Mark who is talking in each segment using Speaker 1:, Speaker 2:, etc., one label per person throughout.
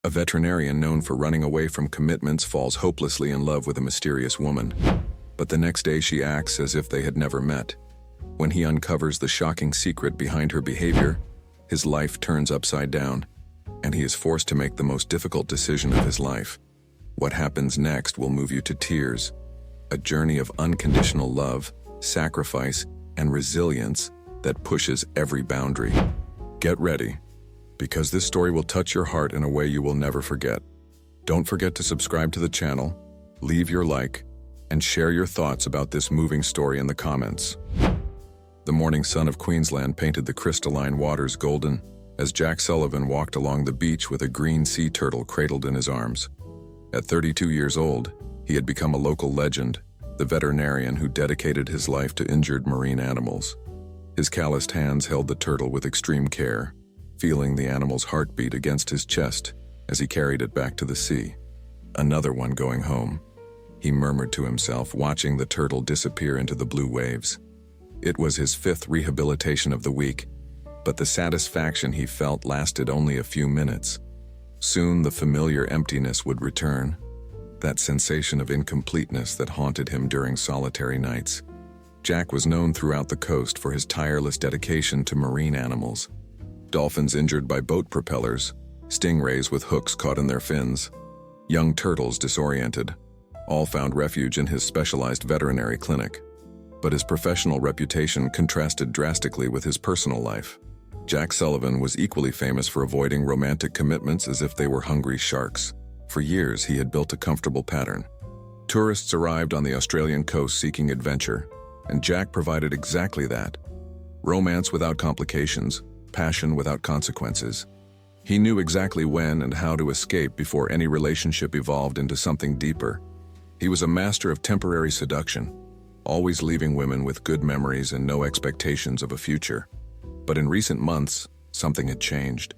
Speaker 1: A veterinarian known for running away from commitments falls hopelessly in love with a mysterious woman. But the next day she acts as if they had never met. When he uncovers the shocking secret behind her behavior, his life turns upside down, and he is forced to make the most difficult decision of his life. What happens next will move you to tears. A journey of unconditional love, sacrifice, and resilience that pushes every boundary. Get ready, because this story will touch your heart in a way you will never forget. Don't forget to subscribe to the channel, leave your like, and share your thoughts about this moving story in the comments. The morning sun of Queensland painted the crystalline waters golden as Jack Sullivan walked along the beach with a green sea turtle cradled in his arms. At 32 years old, he had become a local legend, the veterinarian who dedicated his life to injured marine animals. His calloused hands held the turtle with extreme care, feeling the animal's heartbeat against his chest as he carried it back to the sea. Another one going home, he murmured to himself, watching the turtle disappear into the blue waves. It was his 5th rehabilitation of the week, but the satisfaction he felt lasted only a few minutes. Soon the familiar emptiness would return, that sensation of incompleteness that haunted him during solitary nights. Jack was known throughout the coast for his tireless dedication to marine animals. Dolphins injured by boat propellers, stingrays with hooks caught in their fins, young turtles disoriented, all found refuge in his specialized veterinary clinic. But his professional reputation contrasted drastically with his personal life. Jack Sullivan was equally famous for avoiding romantic commitments as if they were hungry sharks. For years, he had built a comfortable pattern. Tourists arrived on the Australian coast seeking adventure, and Jack provided exactly that. Romance without complications, passion without consequences. He knew exactly when and how to escape before any relationship evolved into something deeper. He was a master of temporary seduction, always leaving women with good memories and no expectations of a future. But in recent months, something had changed.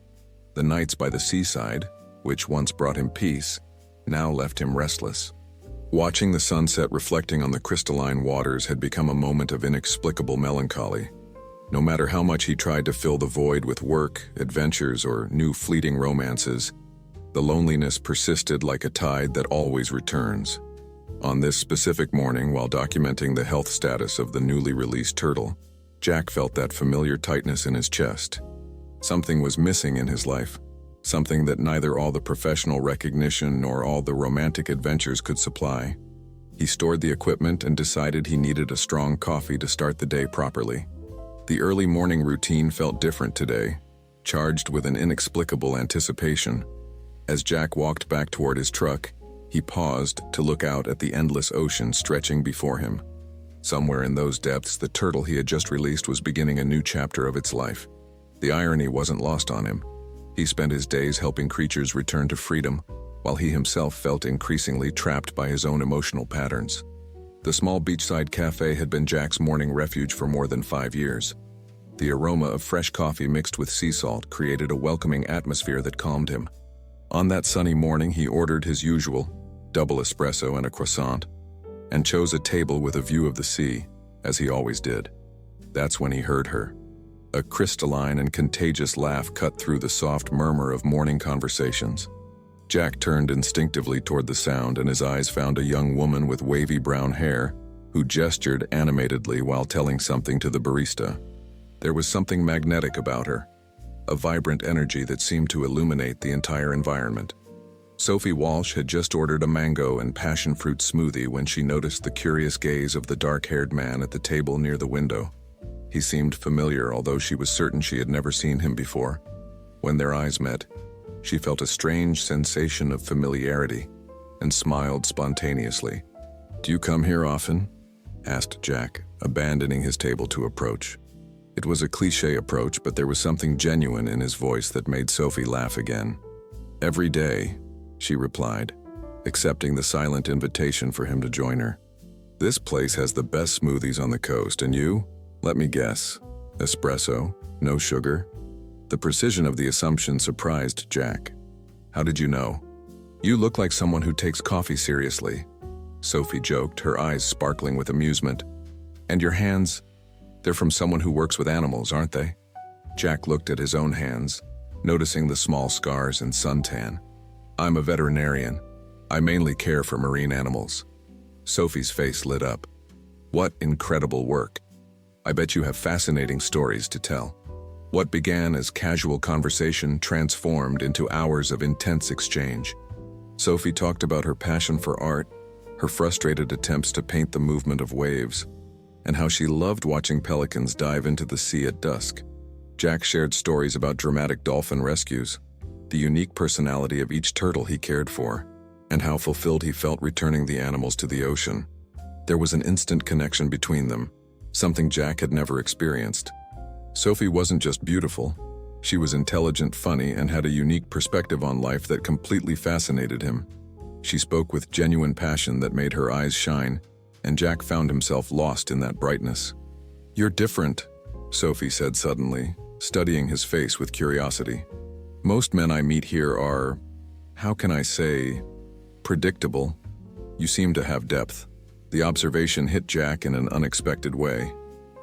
Speaker 1: The nights by the seaside, which once brought him peace, now left him restless. Watching the sunset reflecting on the crystalline waters had become a moment of inexplicable melancholy. No matter how much he tried to fill the void with work, adventures, or new fleeting romances, the loneliness persisted like a tide that always returns. On this specific morning, while documenting the health status of the newly released turtle, Jack felt that familiar tightness in his chest. Something was missing in his life, something that neither all the professional recognition nor all the romantic adventures could supply. He stored the equipment and decided he needed a strong coffee to start the day properly. The early morning routine felt different today, charged with an inexplicable anticipation. As Jack walked back toward his truck, he paused to look out at the endless ocean stretching before him. Somewhere in those depths, the turtle he had just released was beginning a new chapter of its life. The irony wasn't lost on him. He spent his days helping creatures return to freedom, while he himself felt increasingly trapped by his own emotional patterns. The small beachside cafe had been Jack's morning refuge for more than 5 years. The aroma of fresh coffee mixed with sea salt created a welcoming atmosphere that calmed him. On that sunny morning, he ordered his usual double espresso and a croissant, and chose a table with a view of the sea, as he always did. That's when he heard her. A crystalline and contagious laugh cut through the soft murmur of morning conversations. Jack turned instinctively toward the sound, and his eyes found a young woman with wavy brown hair who gestured animatedly while telling something to the barista. There was something magnetic about her, a vibrant energy that seemed to illuminate the entire environment. Sophie Walsh had just ordered a mango and passion fruit smoothie when she noticed the curious gaze of the dark-haired man at the table near the window. He seemed familiar, although she was certain she had never seen him before. When their eyes met, she felt a strange sensation of familiarity and smiled spontaneously. "Do you come here often?" asked Jack, abandoning his table to approach. It was a cliché approach, but there was something genuine in his voice that made Sophie laugh again. "Every day," she replied, accepting the silent invitation for him to join her. "This place has the best smoothies on the coast, and you? Let me guess. Espresso? No sugar?" The precision of the assumption surprised Jack. "How did you know?" "You look like someone who takes coffee seriously," Sophie joked, her eyes sparkling with amusement. "And your hands? They're from someone who works with animals, aren't they?" Jack looked at his own hands, noticing the small scars and suntan. I'm a veterinarian. I mainly care for marine animals. Sophie's face lit up. What incredible work. I bet you have fascinating stories to tell. What began as casual conversation transformed into hours of intense exchange. Sophie talked about her passion for art, her frustrated attempts to paint the movement of waves, and how she loved watching pelicans dive into the sea at dusk. Jack shared stories about dramatic dolphin rescues, the unique personality of each turtle he cared for, and how fulfilled he felt returning the animals to the ocean. There was an instant connection between them, something Jack had never experienced. Sophie wasn't just beautiful. She was intelligent, funny, and had a unique perspective on life that completely fascinated him. She spoke with genuine passion that made her eyes shine, and Jack found himself lost in that brightness. "You're different," Sophie said suddenly, studying his face with curiosity. "Most men I meet here are, how can I say, predictable. You seem to have depth." The observation hit Jack in an unexpected way.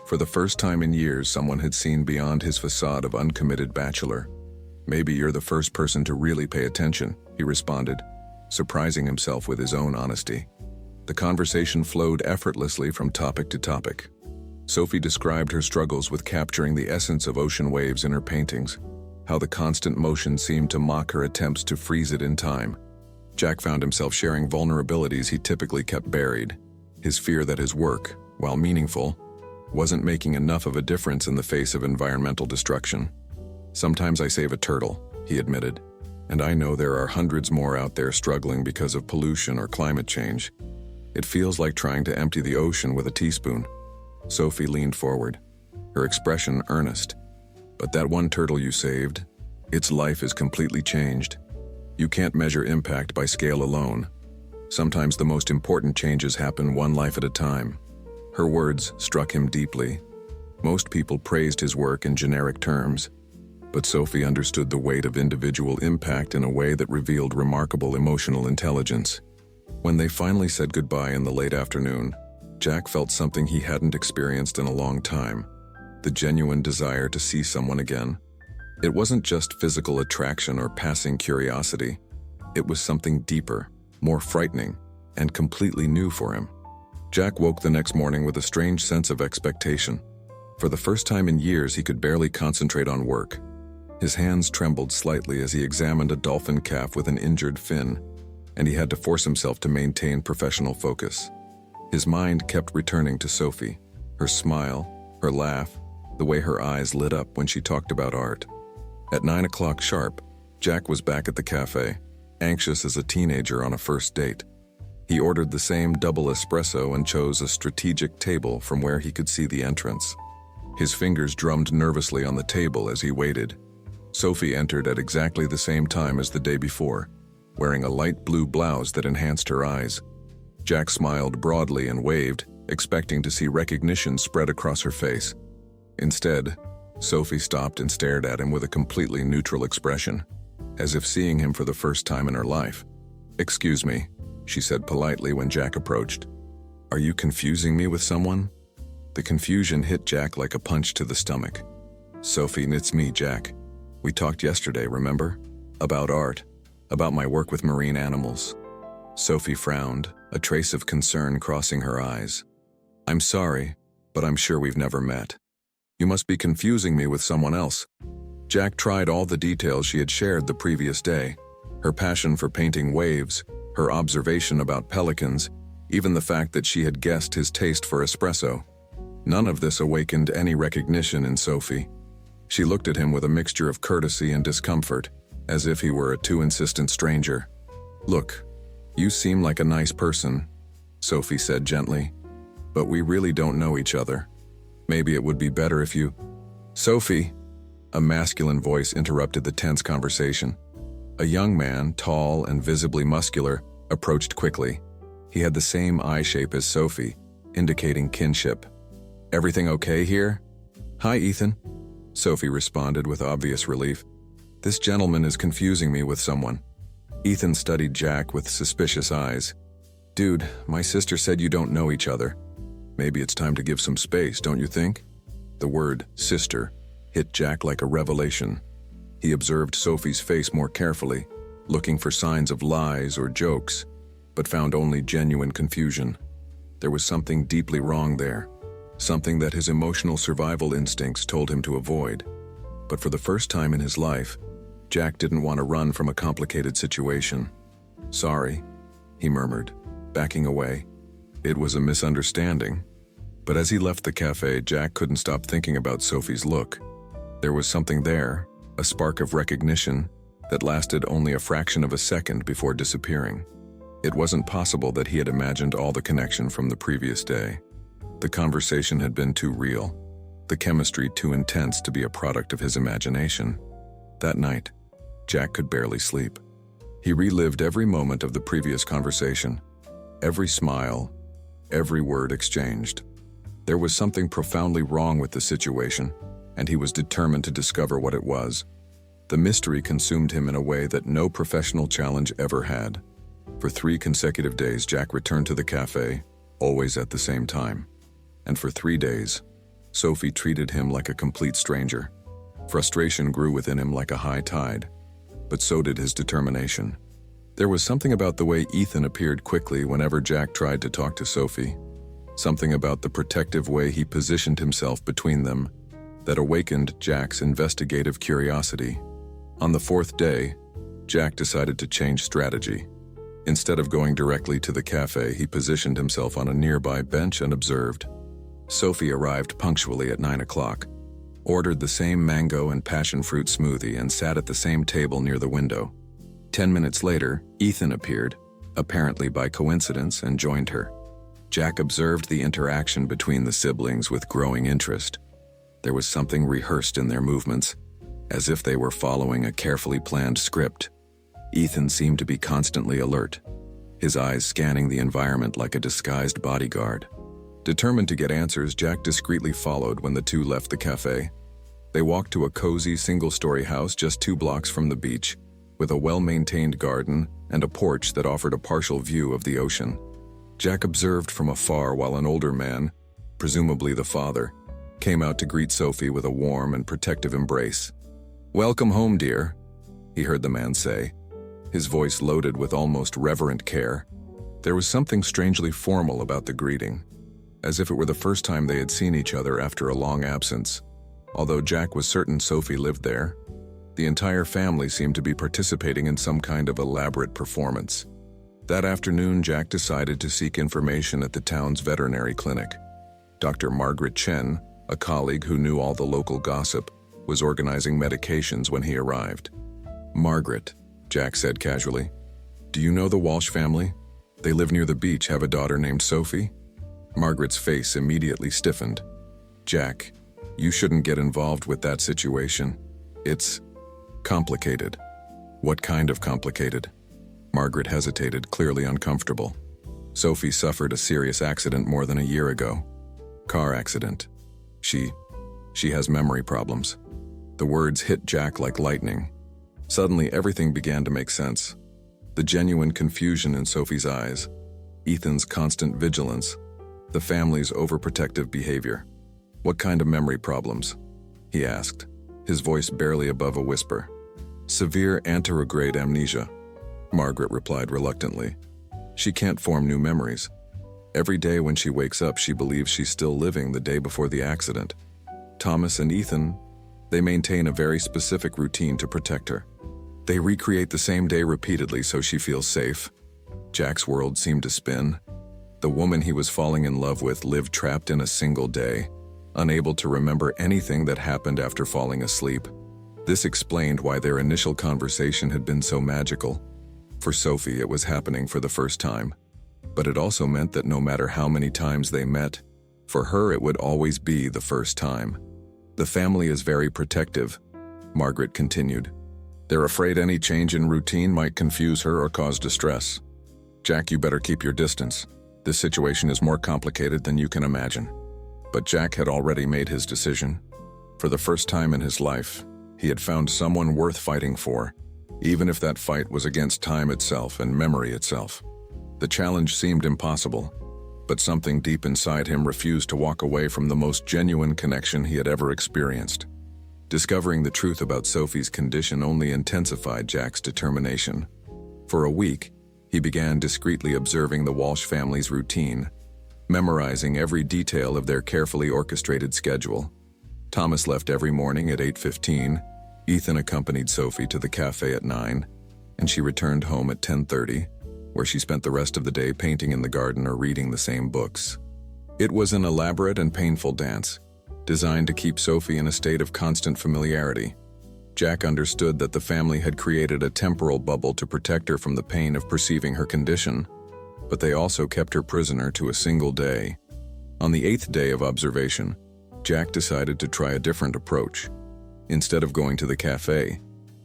Speaker 1: For the first time in years, someone had seen beyond his facade of uncommitted bachelor. "Maybe you're the first person to really pay attention," he responded, surprising himself with his own honesty. The conversation flowed effortlessly from topic to topic. Sophie described her struggles with capturing the essence of ocean waves in her paintings, how the constant motion seemed to mock her attempts to freeze it in time. Jack found himself sharing vulnerabilities he typically kept buried, his fear that his work, while meaningful, wasn't making enough of a difference in the face of environmental destruction. "Sometimes I save a turtle," he admitted, "and I know there are hundreds more out there struggling because of pollution or climate change. It feels like trying to empty the ocean with a teaspoon." Sophie leaned forward, her expression earnest. "But that one turtle you saved, its life is completely changed. You can't measure impact by scale alone. Sometimes the most important changes happen one life at a time." Her words struck him deeply. Most people praised his work in generic terms, but Sophie understood the weight of individual impact in a way that revealed remarkable emotional intelligence. When they finally said goodbye in the late afternoon, Jack felt something he hadn't experienced in a long time, the genuine desire to see someone again. It wasn't just physical attraction or passing curiosity. It was something deeper, more frightening, and completely new for him. Jack woke the next morning with a strange sense of expectation. For the first time in years, he could barely concentrate on work. His hands trembled slightly as he examined a dolphin calf with an injured fin, and he had to force himself to maintain professional focus. His mind kept returning to Sophie, her smile, her laugh, the way her eyes lit up when she talked about art. At 9 o'clock sharp, Jack was back at the cafe, anxious as a teenager on a first date. He ordered the same double espresso and chose a strategic table from where he could see the entrance. His fingers drummed nervously on the table as he waited. Sophie entered at exactly the same time as the day before, wearing a light blue blouse that enhanced her eyes. Jack smiled broadly and waved, expecting to see recognition spread across her face. Instead, Sophie stopped and stared at him with a completely neutral expression, as if seeing him for the first time in her life. "Excuse me," she said politely when Jack approached. "Are you confusing me with someone?" The confusion hit Jack like a punch to the stomach. "Sophie, it's me, Jack. We talked yesterday, remember? About art, about my work with marine animals." Sophie frowned, a trace of concern crossing her eyes. "I'm sorry, but I'm sure we've never met. You must be confusing me with someone else." Jack tried all the details she had shared the previous day, her passion for painting waves, her observation about pelicans, even the fact that she had guessed his taste for espresso. None of this awakened any recognition in Sophie. She looked at him with a mixture of courtesy and discomfort, as if he were a too insistent stranger. "Look, you seem like a nice person," Sophie said gently, "but we really don't know each other. Maybe it would be better if you—" "Sophie!" A masculine voice interrupted the tense conversation. A young man, tall and visibly muscular, approached quickly. He had the same eye shape as Sophie, indicating kinship. "Everything okay here?" "Hi, Ethan," Sophie responded with obvious relief. "This gentleman is confusing me with someone." Ethan studied Jack with suspicious eyes. "Dude, my sister said you don't know each other. Maybe it's time to give some space, don't you think?" The word sister hit Jack like a revelation. He observed Sophie's face more carefully, looking for signs of lies or jokes, but found only genuine confusion. There was something deeply wrong there, something that his emotional survival instincts told him to avoid. But for the first time in his life, Jack didn't want to run from a complicated situation. "Sorry," he murmured, backing away. It was a misunderstanding. But as he left the cafe, Jack couldn't stop thinking about Sophie's look. There was something there, a spark of recognition, that lasted only a fraction of a second before disappearing. It wasn't possible that he had imagined all the connection from the previous day. The conversation had been too real, the chemistry too intense to be a product of his imagination. That night, Jack could barely sleep. He relived every moment of the previous conversation, every smile, every word exchanged. There was something profoundly wrong with the situation, and he was determined to discover what it was. The mystery consumed him in a way that no professional challenge ever had. For 3 consecutive days, Jack returned to the cafe, always at the same time. And for 3 days, Sophie treated him like a complete stranger. Frustration grew within him like a high tide, but so did his determination. There was something about the way Ethan appeared quickly whenever Jack tried to talk to Sophie, something about the protective way he positioned himself between them that awakened Jack's investigative curiosity. On the 4th day, Jack decided to change strategy. Instead of going directly to the cafe, he positioned himself on a nearby bench and observed. Sophie arrived punctually at 9 o'clock, ordered the same mango and passion fruit smoothie, and sat at the same table near the window. 10 minutes later, Ethan appeared, apparently by coincidence, and joined her. Jack observed the interaction between the siblings with growing interest. There was something rehearsed in their movements, as if they were following a carefully planned script. Ethan seemed to be constantly alert, his eyes scanning the environment like a disguised bodyguard. Determined to get answers, Jack discreetly followed when the two left the cafe. They walked to a cozy single-story house just 2 blocks from the beach, with a well-maintained garden and a porch that offered a partial view of the ocean. Jack observed from afar while an older man, presumably the father, came out to greet Sophie with a warm and protective embrace. "Welcome home, dear," he heard the man say, his voice loaded with almost reverent care. There was something strangely formal about the greeting, as if it were the first time they had seen each other after a long absence. Although Jack was certain Sophie lived there, the entire family seemed to be participating in some kind of elaborate performance. That afternoon, Jack decided to seek information at the town's veterinary clinic. Dr. Margaret Chen, a colleague who knew all the local gossip, was organizing medications when he arrived. "Margaret," Jack said casually, "do you know the Walsh family? They live near the beach, have a daughter named Sophie?" Margaret's face immediately stiffened. "Jack, you shouldn't get involved with that situation. It's complicated." "What kind of complicated?" Margaret hesitated, clearly uncomfortable. "Sophie suffered a serious accident more than a year ago. Car accident. She has memory problems." The words hit Jack like lightning. Suddenly, everything began to make sense. The genuine confusion in Sophie's eyes, Ethan's constant vigilance, the family's overprotective behavior. "What kind of memory problems?" he asked, his voice barely above a whisper. "Severe anterograde amnesia," Margaret replied reluctantly. "She can't form new memories. Every day when she wakes up, she believes she's still living the day before the accident. Thomas and Ethan, they maintain a very specific routine to protect her. They recreate the same day repeatedly so she feels safe." Jack's world seemed to spin. The woman he was falling in love with lived trapped in a single day, unable to remember anything that happened after falling asleep. This explained why their initial conversation had been so magical. For Sophie, it was happening for the first time. But it also meant that no matter how many times they met, for her it would always be the first time. "The family is very protective," Margaret continued. "They're afraid any change in routine might confuse her or cause distress. Jack, you better keep your distance. This situation is more complicated than you can imagine." But Jack had already made his decision. For the first time in his life, he had found someone worth fighting for, even if that fight was against time itself and memory itself. The challenge seemed impossible, but something deep inside him refused to walk away from the most genuine connection he had ever experienced. Discovering the truth about Sophie's condition only intensified Jack's determination. For a week, he began discreetly observing the Walsh family's routine, memorizing every detail of their carefully orchestrated schedule. Thomas left every morning at 8:15, Ethan accompanied Sophie to the cafe at 9, and she returned home at 10:30, where she spent the rest of the day painting in the garden or reading the same books. It was an elaborate and painful dance, designed to keep Sophie in a state of constant familiarity. Jack understood that the family had created a temporal bubble to protect her from the pain of perceiving her condition, but they also kept her prisoner to a single day. On the 8th day of observation, Jack decided to try a different approach. Instead of going to the cafe,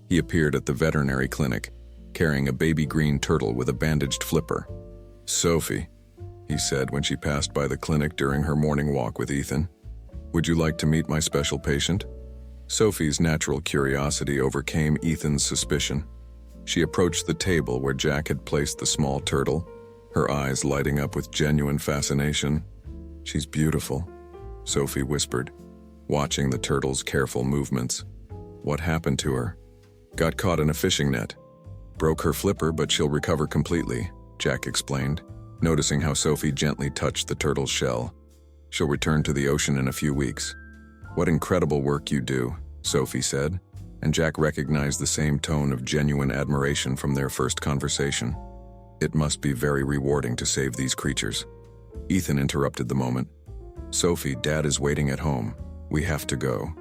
Speaker 1: he appeared at the veterinary clinic, carrying a baby green turtle with a bandaged flipper. "Sophie," he said when she passed by the clinic during her morning walk with Ethan, "would you like to meet my special patient?" Sophie's natural curiosity overcame Ethan's suspicion. She approached the table where Jack had placed the small turtle, her eyes lighting up with genuine fascination. "She's beautiful," Sophie whispered, watching the turtle's careful movements. "What happened to her?" "Got caught in a fishing net. Broke her flipper, but she'll recover completely," Jack explained, noticing how Sophie gently touched the turtle's shell. "She'll return to the ocean in a few weeks." "What incredible work you do," Sophie said, and Jack recognized the same tone of genuine admiration from their first conversation. "It must be very rewarding to save these creatures." Ethan interrupted the moment. "Sophie, Dad is waiting at home. We have to go."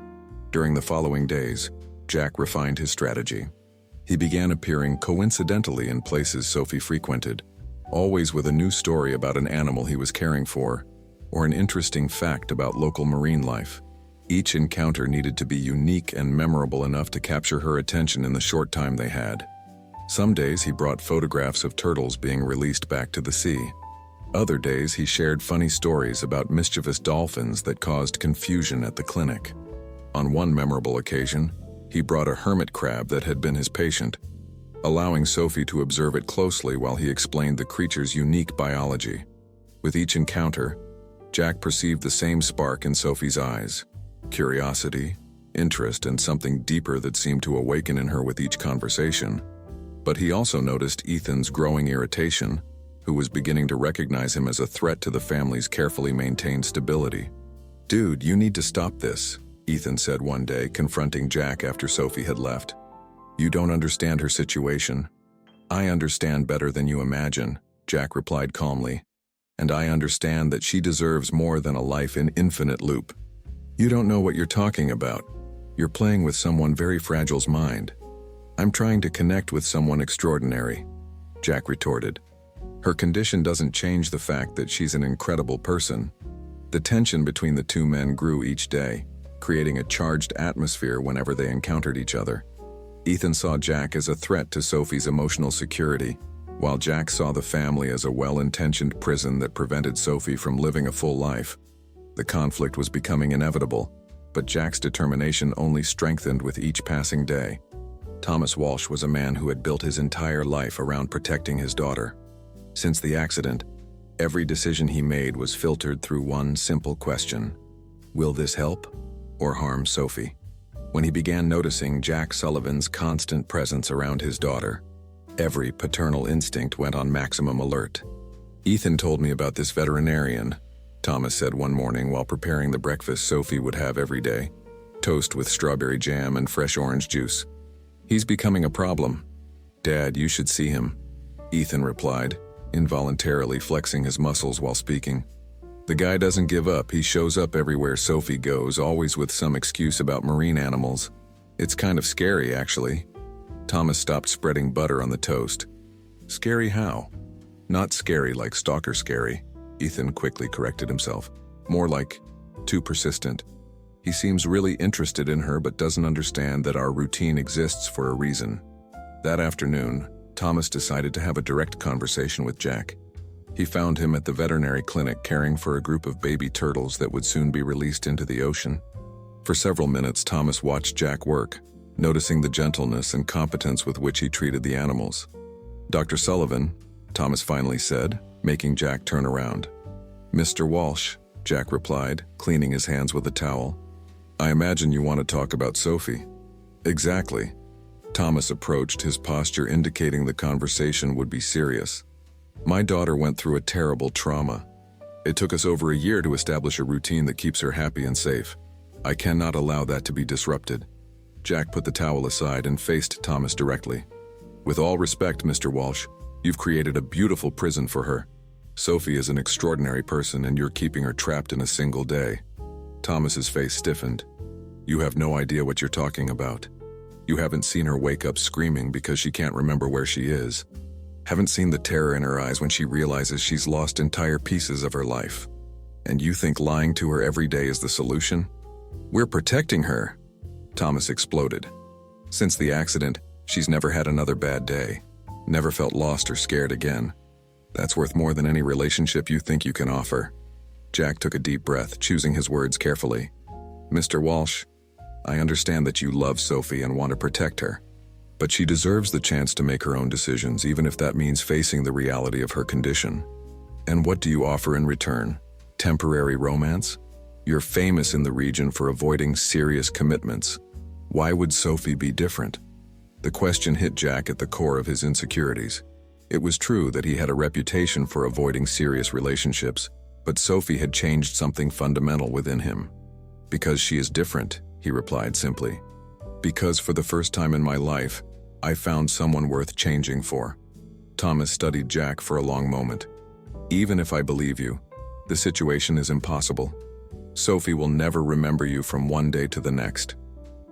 Speaker 1: During the following days, Jack refined his strategy. He began appearing coincidentally in places Sophie frequented, always with a new story about an animal he was caring for, or an interesting fact about local marine life. Each encounter needed to be unique and memorable enough to capture her attention in the short time they had. Some days he brought photographs of turtles being released back to the sea. Other days he shared funny stories about mischievous dolphins that caused confusion at the clinic. On one memorable occasion, he brought a hermit crab that had been his patient, allowing Sophie to observe it closely while he explained the creature's unique biology. With each encounter, Jack perceived the same spark in Sophie's eyes: curiosity, interest, and something deeper that seemed to awaken in her with each conversation. But he also noticed Ethan's growing irritation, who was beginning to recognize him as a threat to the family's carefully maintained stability. "Dude, you need to stop this," Ethan said one day, confronting Jack after Sophie had left. "You don't understand her situation." "I understand better than you imagine," Jack replied calmly. "And I understand that she deserves more than a life in infinite loop." "You don't know what you're talking about. You're playing with someone very fragile's mind." "I'm trying to connect with someone extraordinary," Jack retorted. "Her condition doesn't change the fact that she's an incredible person." The tension between the two men grew each day, creating a charged atmosphere whenever they encountered each other. Ethan saw Jack as a threat to Sophie's emotional security, while Jack saw the family as a well-intentioned prison that prevented Sophie from living a full life. The conflict was becoming inevitable, but Jack's determination only strengthened with each passing day. Thomas Walsh was a man who had built his entire life around protecting his daughter. Since the accident, every decision he made was filtered through one simple question: will this help or harm Sophie? When he began noticing Jack Sullivan's constant presence around his daughter, every paternal instinct went on maximum alert. "Ethan told me about this veterinarian," Thomas said one morning while preparing the breakfast Sophie would have every day: toast with strawberry jam and fresh orange juice. "He's becoming a problem." "Dad, you should see him," Ethan replied, involuntarily flexing his muscles while speaking. "The guy doesn't give up. He shows up everywhere Sophie goes, always with some excuse about marine animals. It's kind of scary, actually." Thomas stopped spreading butter on the toast. "Scary how?" "Not scary like stalker scary," Ethan quickly corrected himself. "More like too persistent. He seems really interested in her but doesn't understand that our routine exists for a reason." That afternoon, Thomas decided to have a direct conversation with Jack. He found him at the veterinary clinic caring for a group of baby turtles that would soon be released into the ocean. For several minutes, Thomas watched Jack work, noticing the gentleness and competence with which he treated the animals. "Dr. Sullivan," Thomas finally said, making Jack turn around. "Mr. Walsh," Jack replied, cleaning his hands with a towel. I imagine you want to talk about Sophie. Exactly. Thomas approached, his posture indicating the conversation would be serious. My daughter went through a terrible trauma. It took us over a year to establish a routine that keeps her happy and safe. I cannot allow that to be disrupted. Jack put the towel aside and faced Thomas directly. With all respect, Mr. Walsh, you've created a beautiful prison for her. Sophie is an extraordinary person and you're keeping her trapped in a single day. Thomas's face stiffened. You have no idea what you're talking about. You haven't seen her wake up screaming because she can't remember where she is. Haven't seen the terror in her eyes when she realizes she's lost entire pieces of her life. And you think lying to her every day is the solution? We're protecting her, Thomas exploded. Since the accident, she's never had another bad day. Never felt lost or scared again. That's worth more than any relationship you think you can offer. Jack took a deep breath, choosing his words carefully. Mr. Walsh, I understand that you love Sophie and want to protect her. But she deserves the chance to make her own decisions, even if that means facing the reality of her condition. And what do you offer in return? Temporary romance? You're famous in the region for avoiding serious commitments. Why would Sophie be different? The question hit Jack at the core of his insecurities. It was true that he had a reputation for avoiding serious relationships, but Sophie had changed something fundamental within him. Because she is different, he replied simply. Because for the first time in my life, I found someone worth changing for. Thomas studied Jack for a long moment. Even if I believe you, the situation is impossible. Sophie will never remember you from one day to the next.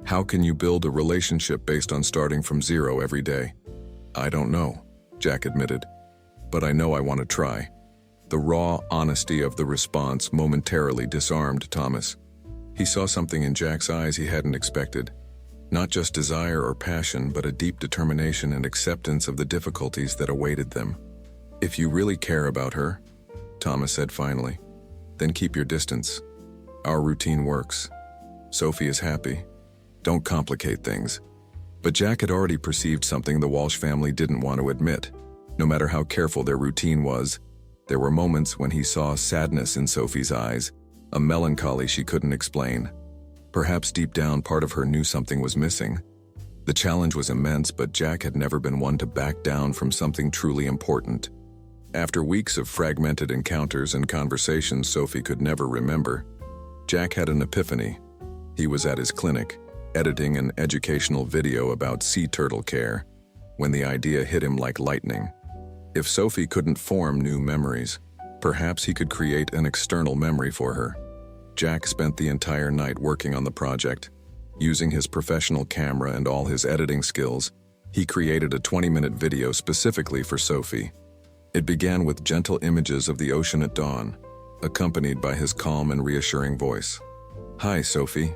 Speaker 1: How can you build a relationship based on starting from zero every day? I don't know, Jack admitted. But I know I want to try. The raw honesty of the response momentarily disarmed Thomas. He saw something in Jack's eyes he hadn't expected. Not just desire or passion, but a deep determination and acceptance of the difficulties that awaited them. If you really care about her, Thomas said finally, then keep your distance. Our routine works. Sophie is happy. Don't complicate things. But Jack had already perceived something the Walsh family didn't want to admit. No matter how careful their routine was, there were moments when he saw sadness in Sophie's eyes, a melancholy she couldn't explain. Perhaps deep down, part of her knew something was missing. The challenge was immense, but Jack had never been one to back down from something truly important. After weeks of fragmented encounters and conversations Sophie could never remember, Jack had an epiphany. He was at his clinic, editing an educational video about sea turtle care, when the idea hit him like lightning. If Sophie couldn't form new memories, perhaps he could create an external memory for her. Jack spent the entire night working on the project. Using his professional camera and all his editing skills, he created a 20-minute video specifically for Sophie. It began with gentle images of the ocean at dawn, accompanied by his calm and reassuring voice. Hi, Sophie.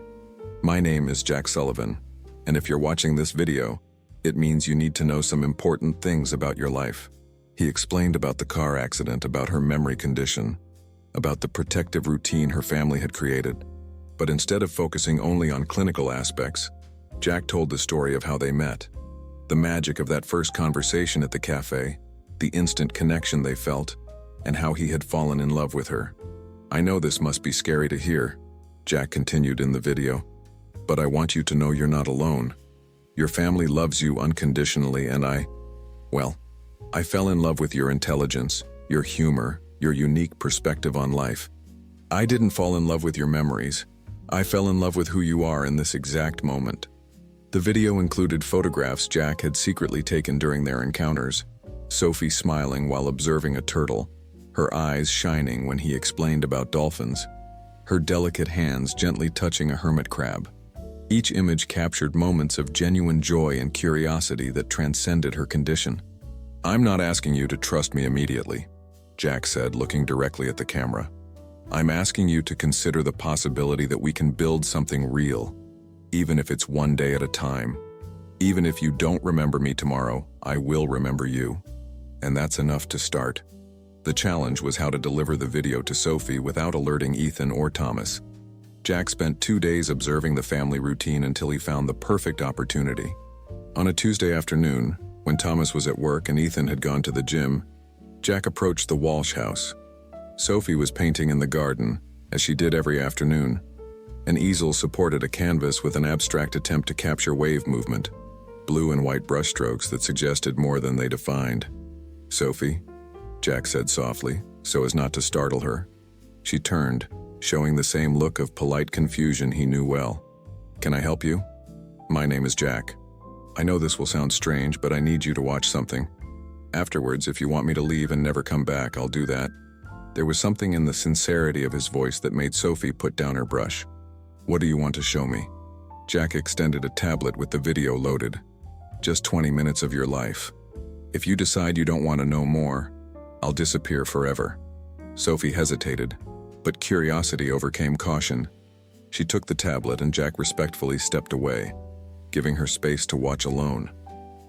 Speaker 1: My name is Jack Sullivan, and if you're watching this video, it means you need to know some important things about your life. He explained about the car accident, about her memory condition, about the protective routine her family had created. But instead of focusing only on clinical aspects, Jack told the story of how they met. The magic of that first conversation at the cafe, the instant connection they felt, and how he had fallen in love with her. I know this must be scary to hear, Jack continued in the video, but I want you to know you're not alone. Your family loves you unconditionally, and I fell in love with your intelligence, your humor, your unique perspective on life. I didn't fall in love with your memories. I fell in love with who you are in this exact moment. The video included photographs Jack had secretly taken during their encounters. Sophie smiling while observing a turtle, her eyes shining when he explained about dolphins, her delicate hands gently touching a hermit crab. Each image captured moments of genuine joy and curiosity that transcended her condition. I'm not asking you to trust me immediately, Jack said, looking directly at the camera. I'm asking you to consider the possibility that we can build something real, even if it's one day at a time. Even if you don't remember me tomorrow, I will remember you. And that's enough to start. The challenge was how to deliver the video to Sophie without alerting Ethan or Thomas. Jack spent 2 days observing the family routine until he found the perfect opportunity. On a Tuesday afternoon, when Thomas was at work and Ethan had gone to the gym, Jack approached the Walsh house. Sophie was painting in the garden, as she did every afternoon. An easel supported a canvas with an abstract attempt to capture wave movement, blue and white brushstrokes that suggested more than they defined. "Sophie," Jack said softly, so as not to startle her. She turned, showing the same look of polite confusion he knew well. "Can I help you?" "My name is Jack. I know this will sound strange, but I need you to watch something. Afterwards, if you want me to leave and never come back, I'll do that." There was something in the sincerity of his voice that made Sophie put down her brush. "What do you want to show me?" Jack extended a tablet with the video loaded. "Just 20 minutes of your life. If you decide you don't want to know more, I'll disappear forever." Sophie hesitated, but curiosity overcame caution. She took the tablet and Jack respectfully stepped away, giving her space to watch alone.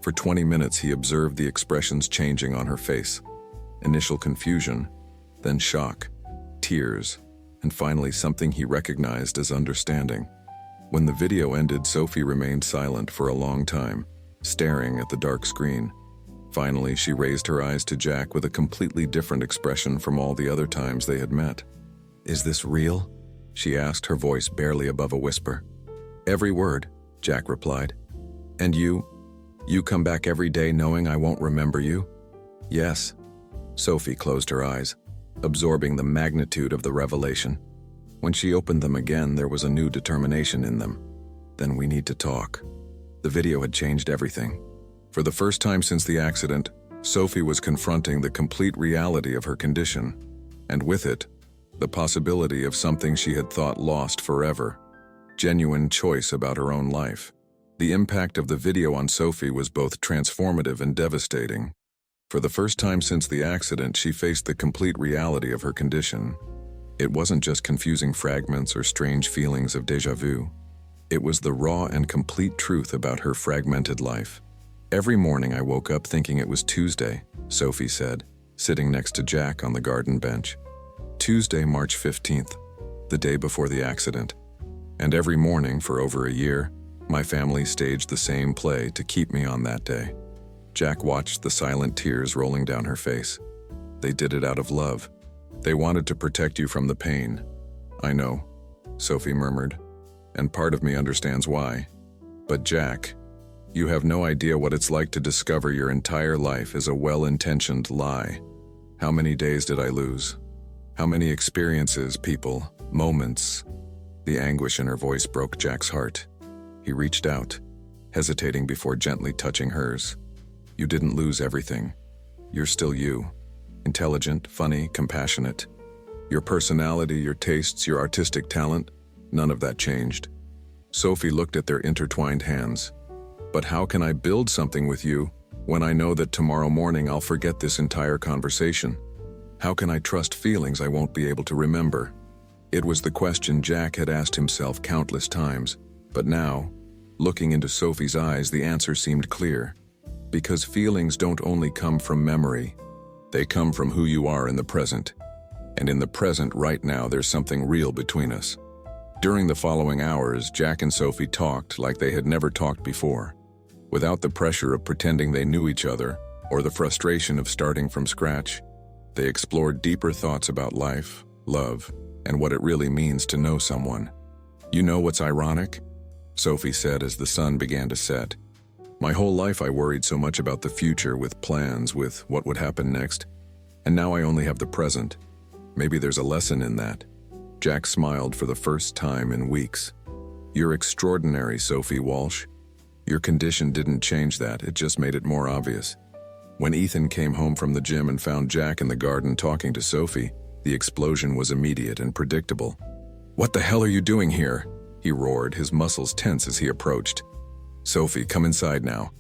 Speaker 1: For 20 minutes he observed the expressions changing on her face. Initial confusion, then shock, tears, and finally something he recognized as understanding. When the video ended, Sophie remained silent for a long time, staring at the dark screen. Finally, she raised her eyes to Jack with a completely different expression from all the other times they had met. "Is this real?" she asked, her voice barely above a whisper. "Every word," Jack replied. "And you come back every day knowing I won't remember you?" "Yes." Sophie closed her eyes, absorbing the magnitude of the revelation. When she opened them again, there was a new determination in them. "Then we need to talk." The video had changed everything. For the first time since the accident, Sophie was confronting the complete reality of her condition, and with it, the possibility of something she had thought lost forever: genuine choice about her own life. The impact of the video on Sophie was both transformative and devastating. For the first time since the accident, she faced the complete reality of her condition. It wasn't just confusing fragments or strange feelings of déjà vu. It was the raw and complete truth about her fragmented life. "Every morning I woke up thinking it was Tuesday," Sophie said, sitting next to Jack on the garden bench. "Tuesday, March 15th, the day before the accident. And every morning for over a year, my family staged the same play to keep me on that day." Jack watched the silent tears rolling down her face. "They did it out of love. They wanted to protect you from the pain." "I know," Sophie murmured, "and part of me understands why. But Jack, you have no idea what it's like to discover your entire life is a well-intentioned lie. How many days did I lose? How many experiences, people, moments?" The anguish in her voice broke Jack's heart. He reached out, hesitating before gently touching hers. "You didn't lose everything. You're still you. Intelligent, funny, compassionate. Your personality, your tastes, your artistic talent, none of that changed." Sophie looked at their intertwined hands. "But how can I build something with you when I know that tomorrow morning I'll forget this entire conversation? How can I trust feelings I won't be able to remember?" It was the question Jack had asked himself countless times, but now, looking into Sophie's eyes, the answer seemed clear. Because feelings don't only come from memory, they come from who you are in the present. And in the present right now, there's something real between us. During the following hours, Jack and Sophie talked like they had never talked before, without the pressure of pretending they knew each other or the frustration of starting from scratch. They explored deeper thoughts about life, love, and what it really means to know someone. "You know what's ironic?" Sophie said as the sun began to set. "My whole life I worried so much about the future, with plans, with what would happen next. And now I only have the present. Maybe there's a lesson in that." Jack smiled for the first time in weeks. "You're extraordinary, Sophie Walsh. Your condition didn't change that, it just made it more obvious." When Ethan came home from the gym and found Jack in the garden talking to Sophie, the explosion was immediate and predictable. "What the hell are you doing here?" he roared, his muscles tense as he approached. "Sophie, come inside now."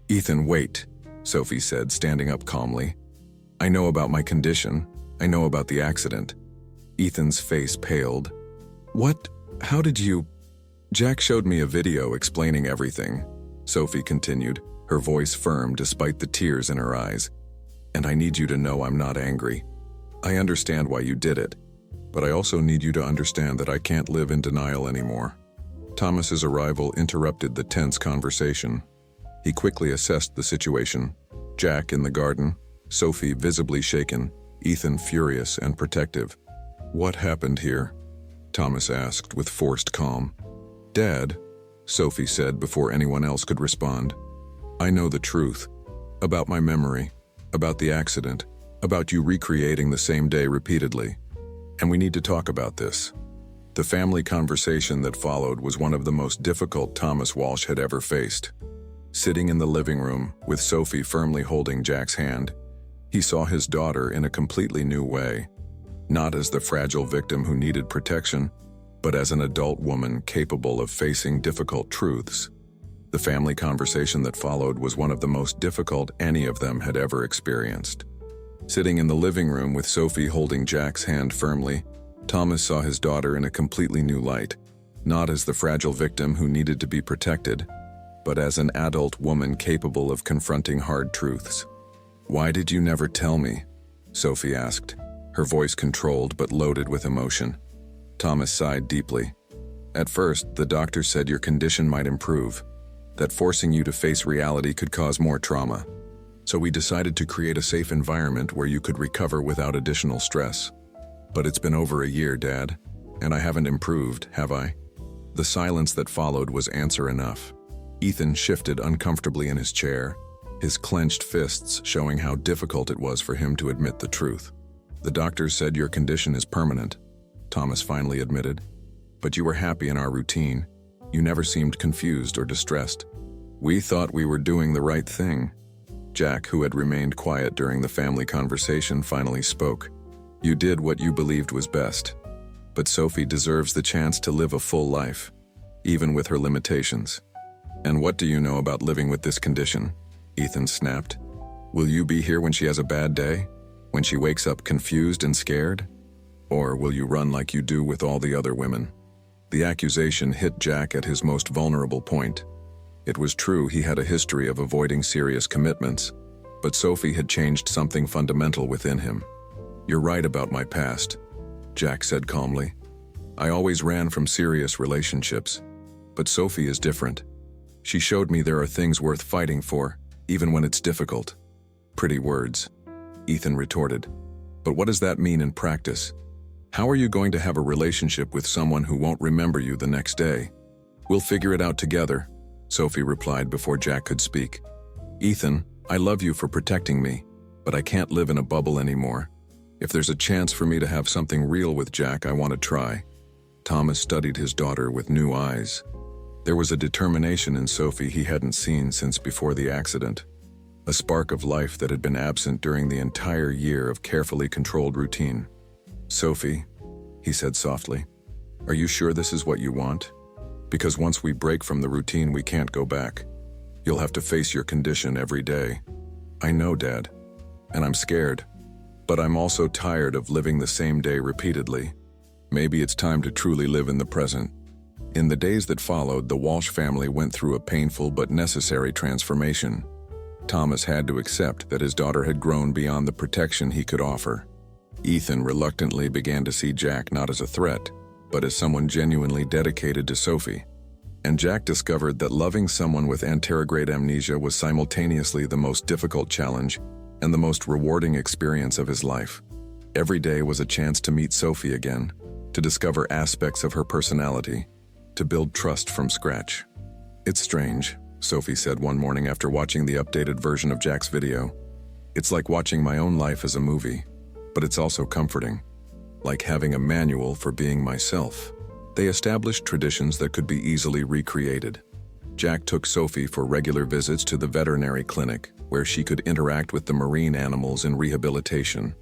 Speaker 1: "Ethan, wait," Sophie said, standing up calmly. "I know about my condition. I know about the accident." Ethan's face paled. "What? How did you—" "Jack showed me a video explaining everything," Sophie continued, her voice firm despite the tears in her eyes. "And I need you to know I'm not angry. I understand why you did it, but I also need you to understand that I can't live in denial anymore." Thomas's arrival interrupted the tense conversation. He quickly assessed the situation. Jack in the garden, Sophie visibly shaken, Ethan furious and protective. "What happened here?" Thomas asked with forced calm. "Dad," Sophie said before anyone else could respond, "I know the truth. About my memory, about the accident, about you recreating the same day repeatedly. And we need to talk about this." The family conversation that followed was one of the most difficult Thomas Walsh had ever faced. Sitting in the living room, with Sophie firmly holding Jack's hand, he saw his daughter in a completely new way. Not as the fragile victim who needed protection, but as an adult woman capable of facing difficult truths. The family conversation that followed was one of the most difficult any of them had ever experienced. Sitting in the living room with Sophie holding Jack's hand firmly, Thomas saw his daughter in a completely new light, not as the fragile victim who needed to be protected, but as an adult woman capable of confronting hard truths. "Why did you never tell me?" Sophie asked, her voice controlled but loaded with emotion. Thomas sighed deeply. "At first, the doctor said your condition might improve, that forcing you to face reality could cause more trauma. So we decided to create a safe environment where you could recover without additional stress. But it's been over a year, Dad, and I haven't improved, have I?" The silence that followed was answer enough. Ethan shifted uncomfortably in his chair, his clenched fists showing how difficult it was for him to admit the truth. "The doctors said your condition is permanent," Thomas finally admitted. "But you were happy in our routine. You never seemed confused or distressed. We thought we were doing the right thing." Jack, who had remained quiet during the family conversation, finally spoke. "You did what you believed was best. But Sophie deserves the chance to live a full life, even with her limitations." "And what do you know about living with this condition?" Ethan snapped. "Will you be here when she has a bad day? When she wakes up confused and scared? Or will you run like you do with all the other women?" The accusation hit Jack at his most vulnerable point. It was true he had a history of avoiding serious commitments, but Sophie had changed something fundamental within him. "You're right about my past," Jack said calmly. "I always ran from serious relationships. But Sophie is different. She showed me there are things worth fighting for, even when it's difficult." "Pretty words," Ethan retorted. "But what does that mean in practice? How are you going to have a relationship with someone who won't remember you the next day?" "We'll figure it out together," Sophie replied before Jack could speak. "Ethan, I love you for protecting me, but I can't live in a bubble anymore. If there's a chance for me to have something real with Jack, I want to try." Thomas studied his daughter with new eyes. There was a determination in Sophie he hadn't seen since before the accident, a spark of life that had been absent during the entire year of carefully controlled routine. "Sophie," he said softly, "are you sure this is what you want? Because once we break from the routine, we can't go back. You'll have to face your condition every day." "I know, Dad, and I'm scared. But I'm also tired of living the same day repeatedly. Maybe it's time to truly live in the present." In the days that followed, the Walsh family went through a painful but necessary transformation. Thomas had to accept that his daughter had grown beyond the protection he could offer. Ethan reluctantly began to see Jack not as a threat, but as someone genuinely dedicated to Sophie. And Jack discovered that loving someone with anterograde amnesia was simultaneously the most difficult challenge and the most rewarding experience of his life. Every day was a chance to meet Sophie again, to discover aspects of her personality, to build trust from scratch. "It's strange," Sophie said one morning after watching the updated version of Jack's video. "It's like watching my own life as a movie, but it's also comforting. Like having a manual for being myself." They established traditions that could be easily recreated. Jack took Sophie for regular visits to the veterinary clinic, where she could interact with the marine animals in rehabilitation.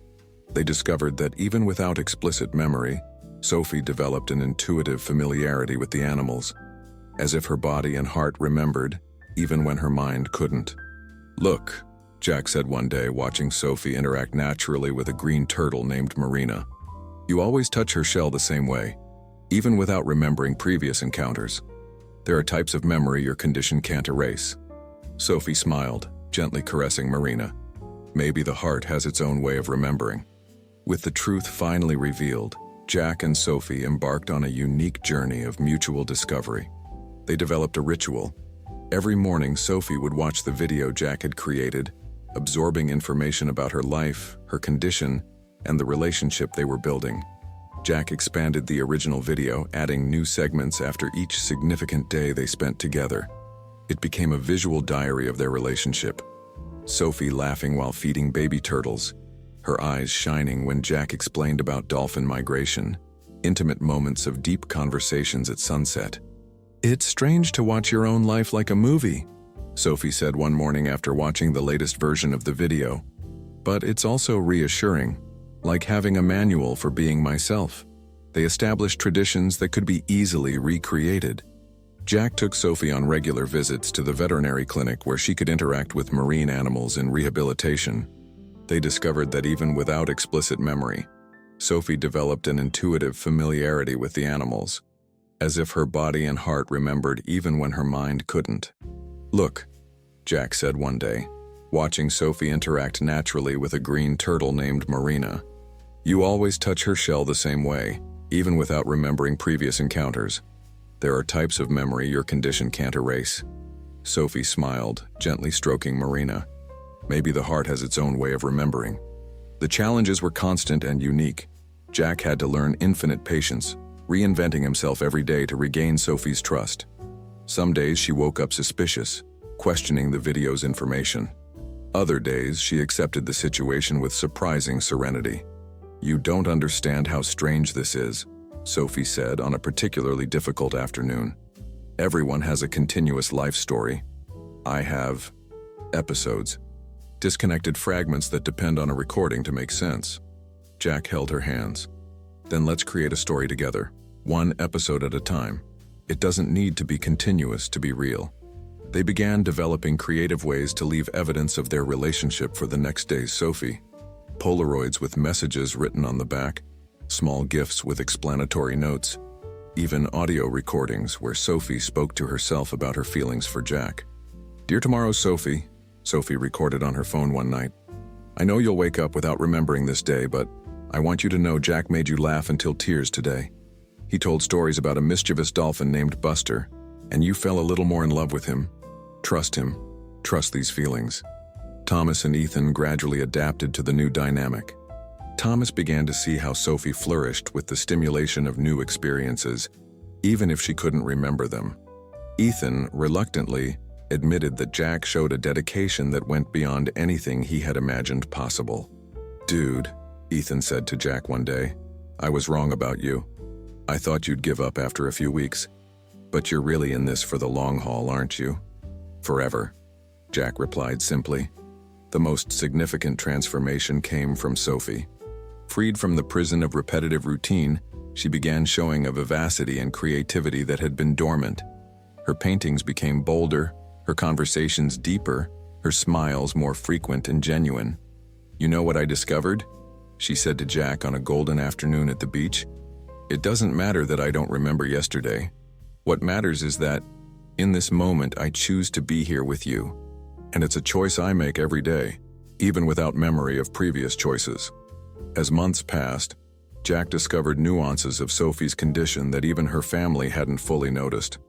Speaker 1: They discovered that even without explicit memory, Sophie developed an intuitive familiarity with the animals, as if her body and heart remembered, even when her mind couldn't. "Look," Jack said one day, watching Sophie interact naturally with a green turtle named Marina. "You always touch her shell the same way, even without remembering previous encounters. There are types of memory your condition can't erase." Sophie smiled, gently caressing Marina. Maybe the heart has its own way of remembering. With the truth finally revealed, Jack and Sophie embarked on a unique journey of mutual discovery. They developed a ritual. Every morning, Sophie would watch the video Jack had created, absorbing information about her life, her condition, and the relationship they were building. Jack expanded the original video, adding new segments after each significant day they spent together. It became a visual diary of their relationship. Sophie laughing while feeding baby turtles, her eyes shining when Jack explained about dolphin migration, intimate moments of deep conversations at sunset. "It's strange to watch your own life like a movie," Sophie said one morning after watching the latest version of the video. "But it's also reassuring, like having a manual for being myself." They established traditions that could be easily recreated. Jack took Sophie on regular visits to the veterinary clinic where she could interact with marine animals in rehabilitation. They discovered that even without explicit memory, Sophie developed an intuitive familiarity with the animals, as if her body and heart remembered even when her mind couldn't. "Look," Jack said one day, watching Sophie interact naturally with a green turtle named Marina. "You always touch her shell the same way, even without remembering previous encounters. There are types of memory your condition can't erase." Sophie smiled, gently stroking Marina. Maybe the heart has its own way of remembering. The challenges were constant and unique. Jack had to learn infinite patience, reinventing himself every day to regain Sophie's trust. Some days she woke up suspicious, questioning the video's information. Other days she accepted the situation with surprising serenity. "You don't understand how strange this is," Sophie said on a particularly difficult afternoon. "Everyone has a continuous life story. I have episodes, disconnected fragments that depend on a recording to make sense." Jack held her hands. "Then let's create a story together, one episode at a time. It doesn't need to be continuous to be real." They began developing creative ways to leave evidence of their relationship for the next day's Sophie. Polaroids with messages written on the back, small gifts with explanatory notes, even audio recordings where Sophie spoke to herself about her feelings for Jack. "Dear tomorrow's Sophie," Sophie recorded on her phone one night. "I know you'll wake up without remembering this day, but I want you to know Jack made you laugh until tears today. He told stories about a mischievous dolphin named Buster, and you fell a little more in love with him. Trust him. Trust these feelings." Thomas and Ethan gradually adapted to the new dynamic. Thomas began to see how Sophie flourished with the stimulation of new experiences, even if she couldn't remember them. Ethan, reluctantly, admitted that Jack showed a dedication that went beyond anything he had imagined possible. "Dude," Ethan said to Jack one day, "I was wrong about you. I thought you'd give up after a few weeks. But you're really in this for the long haul, aren't you?" "Forever," Jack replied simply. The most significant transformation came from Sophie. Freed from the prison of repetitive routine, she began showing a vivacity and creativity that had been dormant. Her paintings became bolder, her conversations deeper, her smiles more frequent and genuine. "You know what I discovered?" she said to Jack on a golden afternoon at the beach. "It doesn't matter that I don't remember yesterday. What matters is that, in this moment, I choose to be here with you. And it's a choice I make every day, even without memory of previous choices." As months passed, Jack discovered nuances of Sophie's condition that even her family hadn't fully noticed.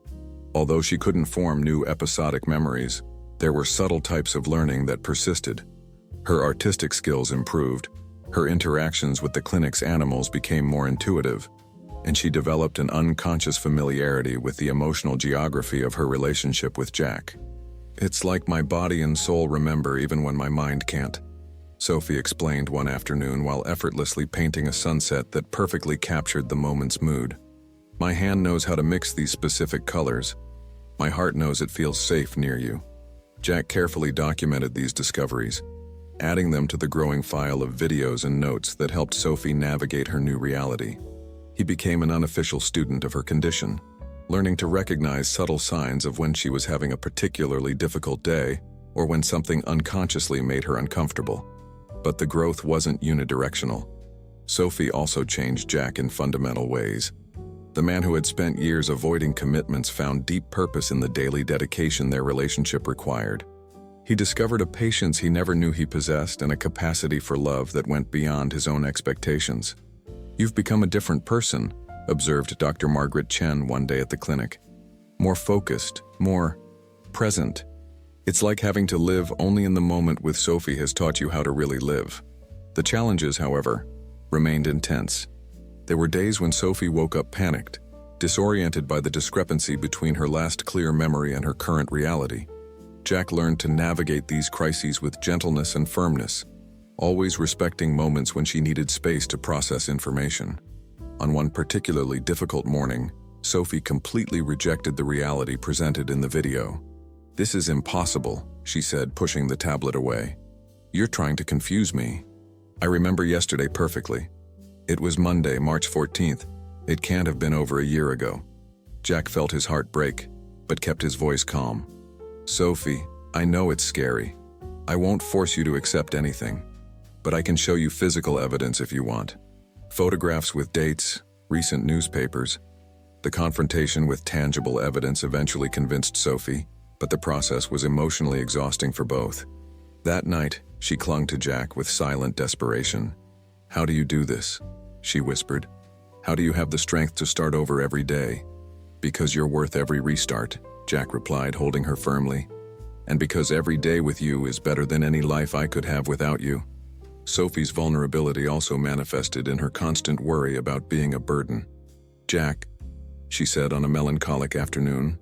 Speaker 1: Although she couldn't form new episodic memories, there were subtle types of learning that persisted. Her artistic skills improved, her interactions with the clinic's animals became more intuitive, and she developed an unconscious familiarity with the emotional geography of her relationship with Jack. "It's like my body and soul remember even when my mind can't," Sophie explained one afternoon while effortlessly painting a sunset that perfectly captured the moment's mood. "My hand knows how to mix these specific colors. My heart knows it feels safe near you." Jack carefully documented these discoveries, adding them to the growing file of videos and notes that helped Sophie navigate her new reality. He became an unofficial student of her condition, learning to recognize subtle signs of when she was having a particularly difficult day or when something unconsciously made her uncomfortable. But the growth wasn't unidirectional. Sophie also changed Jack in fundamental ways. The man who had spent years avoiding commitments found deep purpose in the daily dedication their relationship required. He discovered a patience he never knew he possessed and a capacity for love that went beyond his own expectations. "You've become a different person," observed Dr. Margaret Chen one day at the clinic. "More focused, more present. It's like having to live only in the moment with Sophie has taught you how to really live." The challenges, however, remained intense. There were days when Sophie woke up panicked, disoriented by the discrepancy between her last clear memory and her current reality. Jack learned to navigate these crises with gentleness and firmness, always respecting moments when she needed space to process information. On one particularly difficult morning, Sophie completely rejected the reality presented in the video. "This is impossible," she said, pushing the tablet away. "You're trying to confuse me. I remember yesterday perfectly. It was Monday, March 14th. It can't have been over a year ago." Jack felt his heart break, but kept his voice calm. "Sophie, I know it's scary. I won't force you to accept anything, but I can show you physical evidence if you want. Photographs with dates, recent newspapers." The confrontation with tangible evidence eventually convinced Sophie, but the process was emotionally exhausting for both. That night, she clung to Jack with silent desperation. "How do you do this?" she whispered. "How do you have the strength to start over every day?" "Because you're worth every restart," Jack replied, holding her firmly. "And because every day with you is better than any life I could have without you." Sophie's vulnerability also manifested in her constant worry about being a burden. "Jack," she said on a melancholic afternoon,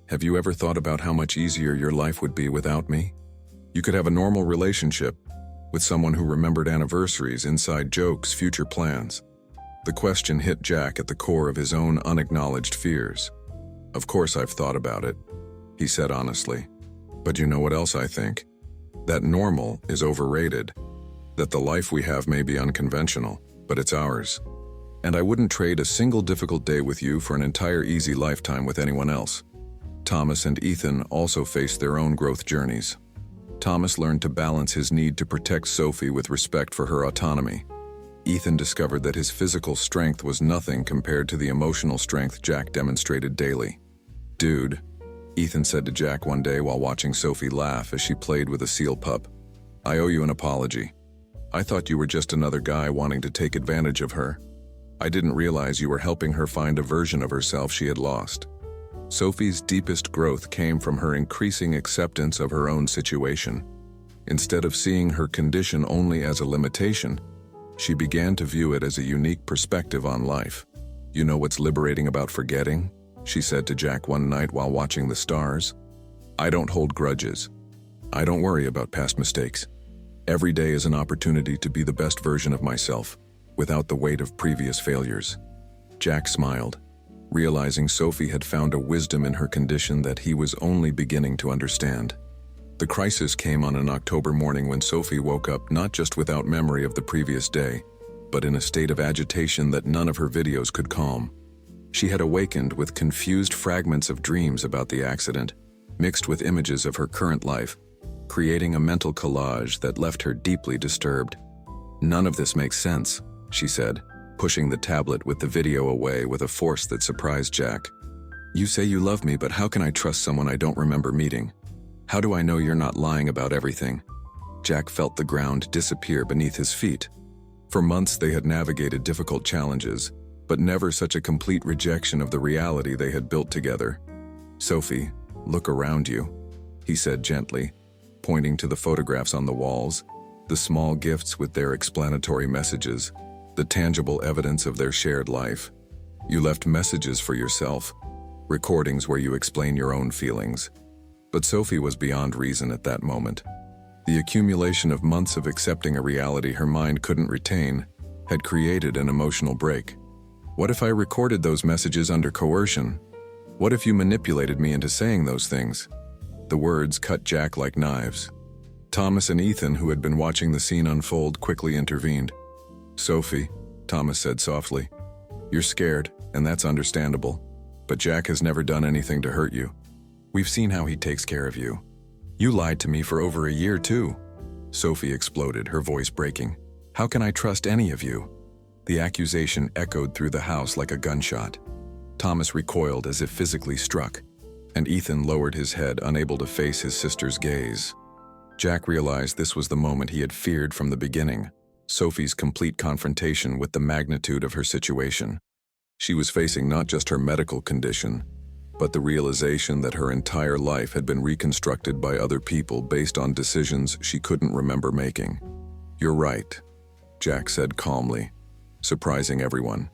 Speaker 1: "have you ever thought about how much easier your life would be without me? You could have a normal relationship with someone who remembered anniversaries, inside jokes, future plans." The question hit Jack at the core of his own unacknowledged fears. "Of course I've thought about it," he said honestly. "But you know what else I think? That normal is overrated. That the life we have may be unconventional, but it's ours. And I wouldn't trade a single difficult day with you for an entire easy lifetime with anyone else." Thomas and Ethan also faced their own growth journeys. Thomas learned to balance his need to protect Sophie with respect for her autonomy. Ethan discovered that his physical strength was nothing compared to the emotional strength Jack demonstrated daily. "Dude," Ethan said to Jack one day while watching Sophie laugh as she played with a seal pup, "I owe you an apology. I thought you were just another guy wanting to take advantage of her. I didn't realize you were helping her find a version of herself she had lost." Sophie's deepest growth came from her increasing acceptance of her own situation. Instead of seeing her condition only as a limitation, she began to view it as a unique perspective on life. "You know what's liberating about forgetting?" she said to Jack one night while watching the stars. "I don't hold grudges. I don't worry about past mistakes. Every day is an opportunity to be the best version of myself, without the weight of previous failures." Jack smiled, realizing Sophie had found a wisdom in her condition that he was only beginning to understand. The crisis came on an October morning when Sophie woke up not just without memory of the previous day, but in a state of agitation that none of her videos could calm. She had awakened with confused fragments of dreams about the accident, mixed with images of her current life, creating a mental collage that left her deeply disturbed. "None of this makes sense," she said, pushing the tablet with the video away with a force that surprised Jack. "You say you love me, but how can I trust someone I don't remember meeting? How do I know you're not lying about everything?" Jack felt the ground disappear beneath his feet. For months they had navigated difficult challenges, but never such a complete rejection of the reality they had built together. "Sophie, look around you," he said gently, pointing to the photographs on the walls, the small gifts with their explanatory messages, the tangible evidence of their shared life. "You left messages for yourself, recordings where you explain your own feelings." But Sophie was beyond reason at that moment. The accumulation of months of accepting a reality her mind couldn't retain had created an emotional break. "What if I recorded those messages under coercion? What if you manipulated me into saying those things?" The words cut Jack like knives. Thomas and Ethan, who had been watching the scene unfold, quickly intervened. "Sophie," Thomas said softly, "you're scared, and that's understandable. But Jack has never done anything to hurt you. We've seen how he takes care of you. You lied to me for over a year, too." Sophie exploded, her voice breaking. "How can I trust any of you?" The accusation echoed through the house like a gunshot. Thomas recoiled as if physically struck, and Ethan lowered his head, unable to face his sister's gaze. Jack realized this was the moment he had feared from the beginning, Sophie's complete confrontation with the magnitude of her situation. She was facing not just her medical condition, but the realization that her entire life had been reconstructed by other people based on decisions she couldn't remember making. "You're right," Jack said calmly. surprising everyone.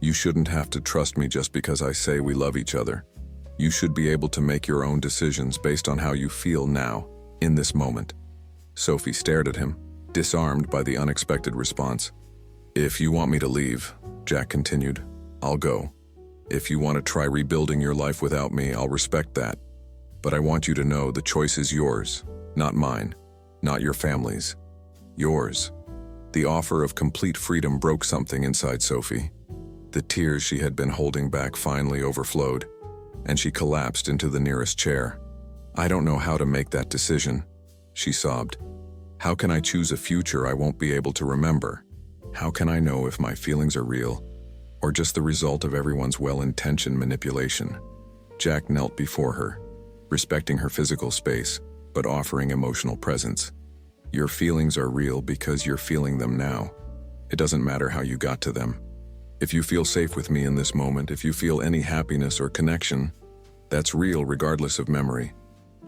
Speaker 1: You shouldn't have to trust me just because I say we love each other. You should be able to make your own decisions based on how you feel now, in this moment. Sophie stared at him, disarmed by the unexpected response. If you want me to leave, Jack continued, I'll go. If you want to try rebuilding your life without me, I'll respect that. But I want you to know the choice is yours, not mine, not your family's. Yours. The offer of complete freedom broke something inside Sophie. The tears she had been holding back finally overflowed, and she collapsed into the nearest chair. I don't know how to make that decision, she sobbed. How can I choose a future I won't be able to remember? How can I know if my feelings are real, or just the result of everyone's well-intentioned manipulation? Jack knelt before her, respecting her physical space, but offering emotional presence. Your feelings are real because you're feeling them now. It doesn't matter how you got to them. If you feel safe with me in this moment, if you feel any happiness or connection, that's real regardless of memory.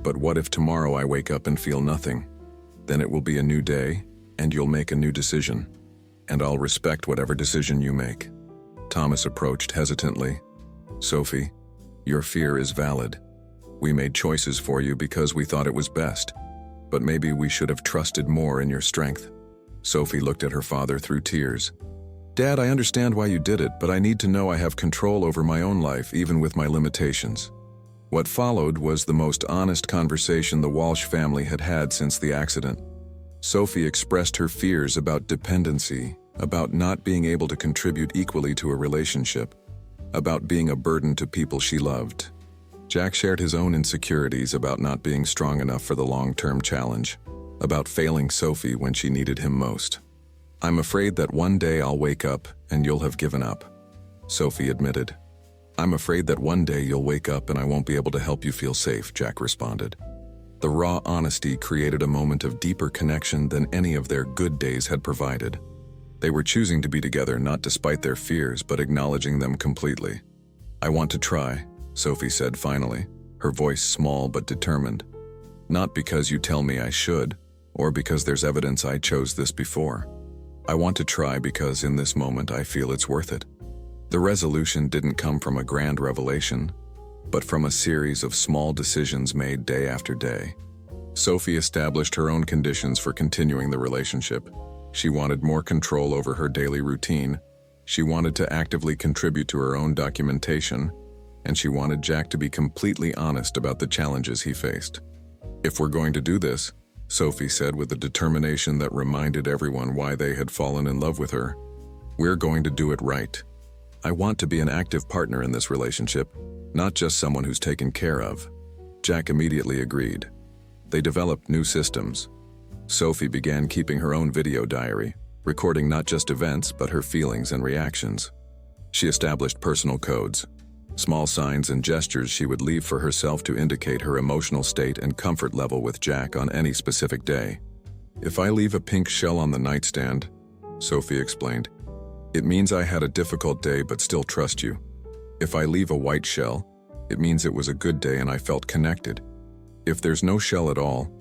Speaker 1: But what if tomorrow I wake up and feel nothing? Then it will be a new day, and you'll make a new decision. And I'll respect whatever decision you make. Thomas approached hesitantly. Sophie, your fear is valid. We made choices for you because we thought it was best. But maybe we should have trusted more in your strength. Sophie looked at her father through tears. Dad, I understand why you did it, but I need to know I have control over my own life, even with my limitations. What followed was the most honest conversation the Walsh family had had since the accident. Sophie expressed her fears about dependency, about not being able to contribute equally to a relationship, about being a burden to people she loved. Jack shared his own insecurities about not being strong enough for the long-term challenge, about failing Sophie when she needed him most. I'm afraid that one day I'll wake up and you'll have given up, Sophie admitted. I'm afraid that one day you'll wake up and I won't be able to help you feel safe, Jack responded. The raw honesty created a moment of deeper connection than any of their good days had provided. They were choosing to be together not despite their fears, but acknowledging them completely. I want to try, Sophie said finally, her voice small but determined. Not because you tell me I should, or because there's evidence I chose this before. I want to try because in this moment I feel it's worth it. The resolution didn't come from a grand revelation, but from a series of small decisions made day after day. Sophie established her own conditions for continuing the relationship. She wanted more control over her daily routine, she wanted to actively contribute to her own documentation, and she wanted Jack to be completely honest about the challenges he faced. If we're going to do this, Sophie said with a determination that reminded everyone why they had fallen in love with her, we're going to do it right. I want to be an active partner in this relationship, not just someone who's taken care of. Jack immediately agreed. They developed new systems. Sophie began keeping her own video diary, recording not just events but her feelings and reactions. She established personal codes, small signs and gestures she would leave for herself to indicate her emotional state and comfort level with Jack on any specific day. If I leave a pink shell on the nightstand, Sophie explained, it means I had a difficult day but still trust you. If I leave a white shell, it means it was a good day and I felt connected. If there's no shell at all,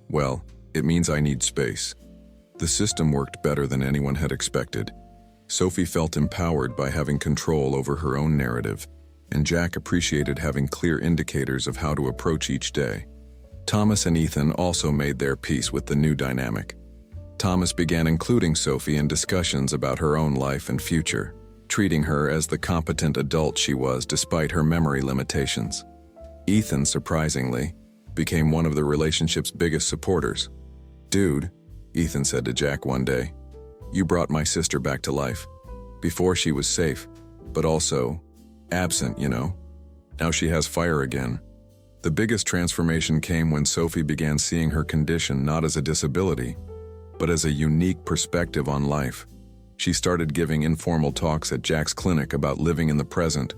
Speaker 1: well, it means I need space. The system worked better than anyone had expected. Sophie felt empowered by having control over her own narrative, and Jack appreciated having clear indicators of how to approach each day. Thomas and Ethan also made their peace with the new dynamic. Thomas began including Sophie in discussions about her own life and future, treating her as the competent adult she was despite her memory limitations. Ethan, surprisingly, became one of the relationship's biggest supporters. Dude, Ethan said to Jack one day, you brought my sister back to life. Before she was safe, but also absent, you know. Now she has fire again. The biggest transformation came when Sophie began seeing her condition not as a disability, but as a unique perspective on life. She started giving informal talks at Jack's clinic about living in the present,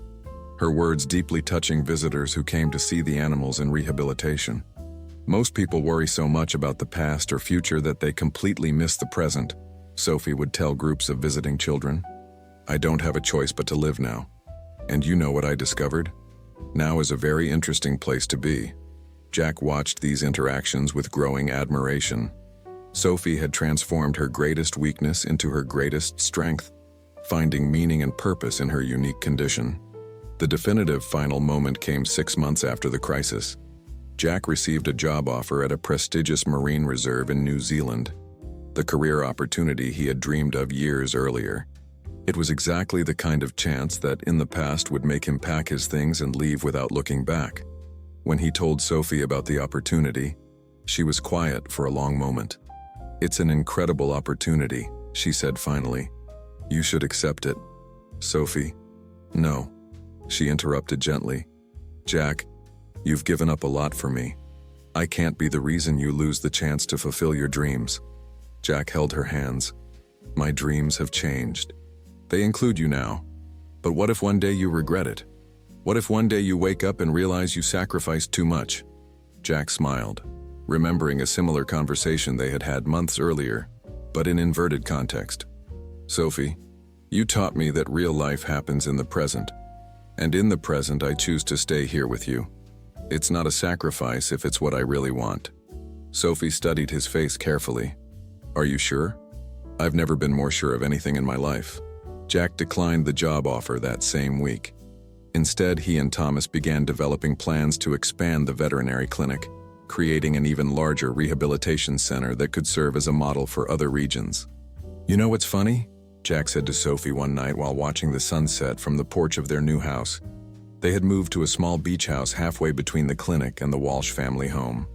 Speaker 1: her words deeply touching visitors who came to see the animals in rehabilitation. Most people worry so much about the past or future that they completely miss the present, Sophie would tell groups of visiting children. I don't have a choice but to live now. And you know what I discovered? Now is a very interesting place to be. Jack watched these interactions with growing admiration. Sophie had transformed her greatest weakness into her greatest strength. finding meaning and purpose in her unique condition. The definitive final moment came 6 months after the crisis. Jack received a job offer at a prestigious marine reserve in New Zealand, the career opportunity he had dreamed of years earlier. It was exactly the kind of chance that in the past would make him pack his things and leave without looking back. When he told Sophie about the opportunity, she was quiet for a long moment. "It's an incredible opportunity," she said finally. "You should accept it." "Sophie." "No," she interrupted gently. "Jack, you've given up a lot for me. I can't be the reason you lose the chance to fulfill your dreams." Jack held her hands. "My dreams have changed. They include you now. But what if one day you regret it? What if one day you wake up and realize you sacrificed too much?" Jack smiled, remembering a similar conversation they had had months earlier, but in inverted context. "Sophie, you taught me that real life happens in the present. And in the present, I choose to stay here with you. It's not a sacrifice if it's what I really want." Sophie studied his face carefully. "Are you sure?" "I've never been more sure of anything in my life." Jack declined the job offer that same week. Instead, he and Thomas began developing plans to expand the veterinary clinic, creating an even larger rehabilitation center that could serve as a model for other regions. "You know what's funny?" Jack said to Sophie one night while watching the sunset from the porch of their new house. They had moved to a small beach house halfway between the clinic and the Walsh family home.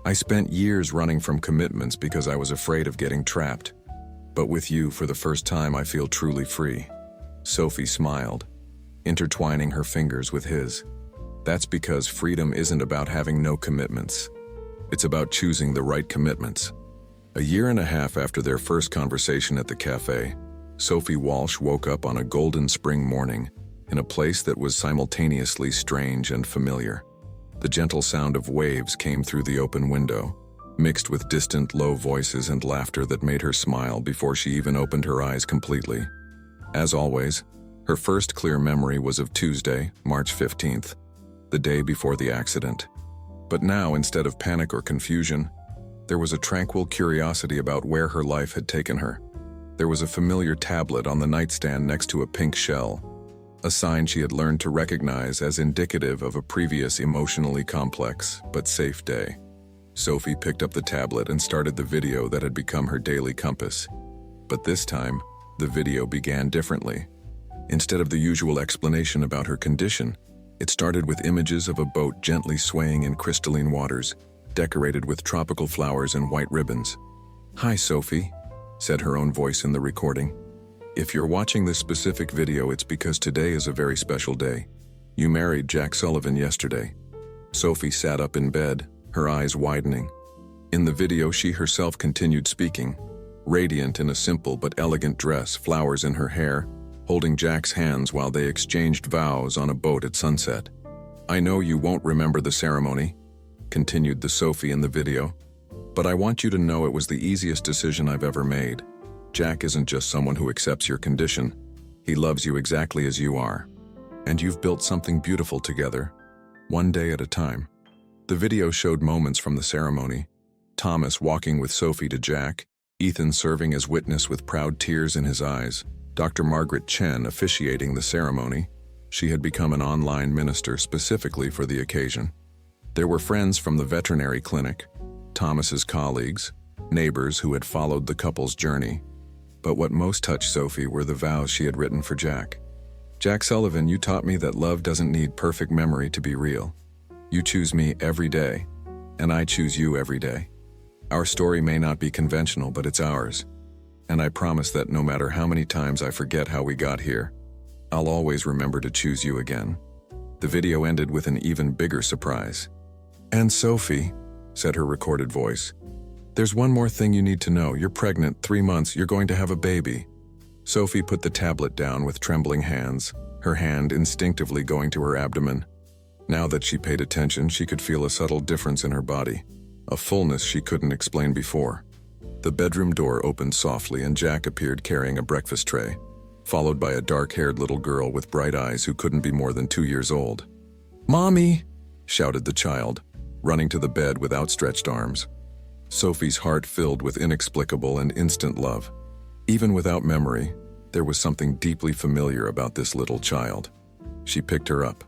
Speaker 1: "I spent years running from commitments because I was afraid of getting trapped. But with you, for the first time, I feel truly free." Sophie smiled, intertwining her fingers with his. "That's because freedom isn't about having no commitments. It's about choosing the right commitments." A year and a half after their first conversation at the cafe, Sophie Walsh woke up on a golden spring morning in a place that was simultaneously strange and familiar. The gentle sound of waves came through the open window, mixed with distant low voices and laughter that made her smile before she even opened her eyes completely. As always, her first clear memory was of Tuesday, March 15th, the day before the accident. But now, instead of panic or confusion, there was a tranquil curiosity about where her life had taken her. There was a familiar tablet on the nightstand next to a pink shell, a sign she had learned to recognize as indicative of a previous emotionally complex but safe day. Sophie picked up the tablet and started the video that had become her daily compass. But this time, the video began differently. Instead of the usual explanation about her condition, it started with images of a boat gently swaying in crystalline waters, decorated with tropical flowers and white ribbons. "Hi, Sophie," said her own voice in the recording. "If you're watching this specific video, it's because today is a very special day. You married Jack Sullivan yesterday." Sophie sat up in bed, her eyes widening. In the video, she herself continued speaking, radiant in a simple but elegant dress, flowers in her hair, holding Jack's hands while they exchanged vows on a boat at sunset. "I know you won't remember the ceremony," continued the Sophie in the video, "but I want you to know it was the easiest decision I've ever made. Jack isn't just someone who accepts your condition. He loves you exactly as you are. And you've built something beautiful together, one day at a time." The video showed moments from the ceremony: Thomas walking with Sophie to Jack, Ethan serving as witness with proud tears in his eyes, Dr. Margaret Chen officiating the ceremony. She had become an online minister specifically for the occasion. There were friends from the veterinary clinic, Thomas's colleagues, neighbors who had followed the couple's journey. But what most touched Sophie were the vows she had written for Jack. "Jack Sullivan, you taught me that love doesn't need perfect memory to be real. You choose me every day, and I choose you every day. Our story may not be conventional, but it's ours. And I promise that no matter how many times I forget how we got here, I'll always remember to choose you again." The video ended with an even bigger surprise. "And Sophie," said her recorded voice, "there's one more thing you need to know. You're pregnant, 3 months, you're going to have a baby." Sophie put the tablet down with trembling hands, her hand instinctively going to her abdomen. Now that she paid attention, she could feel a subtle difference in her body, a fullness she couldn't explain before. The bedroom door opened softly and Jack appeared carrying a breakfast tray, followed by a dark-haired little girl with bright eyes who couldn't be more than 2 years old. "Mommy!" shouted the child, running to the bed with outstretched arms. Sophie's heart filled with inexplicable and instant love. Even without memory, There was something deeply familiar about this little child. She picked her up,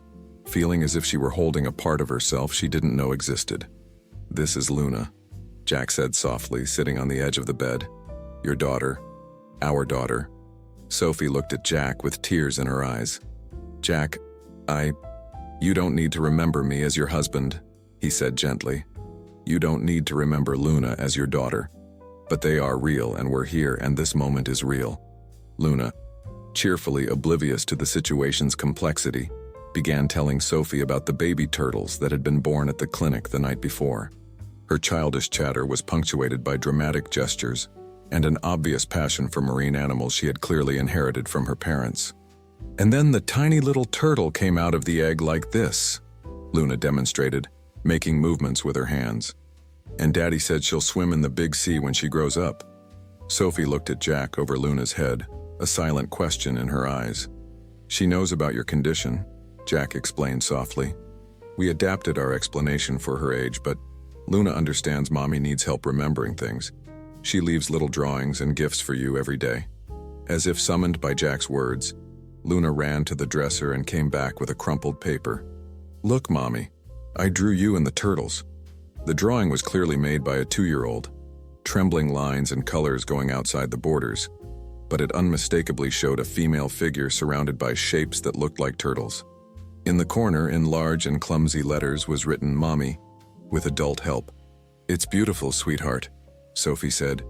Speaker 1: feeling as if she were holding a part of herself she didn't know existed. "This is Luna," Jack said softly, sitting on the edge of the bed. "Your daughter. Our daughter." Sophie looked at Jack with tears in her eyes. "Jack, you don't need to remember me as your husband," he said gently. "You don't need to remember Luna as your daughter. But they are real, and we're here, and this moment is real." Luna, cheerfully oblivious to the situation's complexity, began telling Sophie about the baby turtles that had been born at the clinic the night before. Her childish chatter was punctuated by dramatic gestures and an obvious passion for marine animals she had clearly inherited from her parents. "And then the tiny little turtle came out of the egg like this," Luna demonstrated, making movements with her hands. "And Daddy said she'll swim in the big sea when she grows up." Sophie looked at Jack over Luna's head, a silent question in her eyes. "She knows about your condition," Jack explained softly. "We adapted our explanation for her age, but Luna understands Mommy needs help remembering things. She leaves little drawings and gifts for you every day." As if summoned by Jack's words, Luna ran to the dresser and came back with a crumpled paper. "Look, Mommy, I drew you and the turtles." The drawing was clearly made by a 2-year-old, trembling lines and colors going outside the borders, but it unmistakably showed a female figure surrounded by shapes that looked like turtles. In the corner, in large and clumsy letters, was written "Mommy," with adult help. "It's beautiful, sweetheart," Sophie said,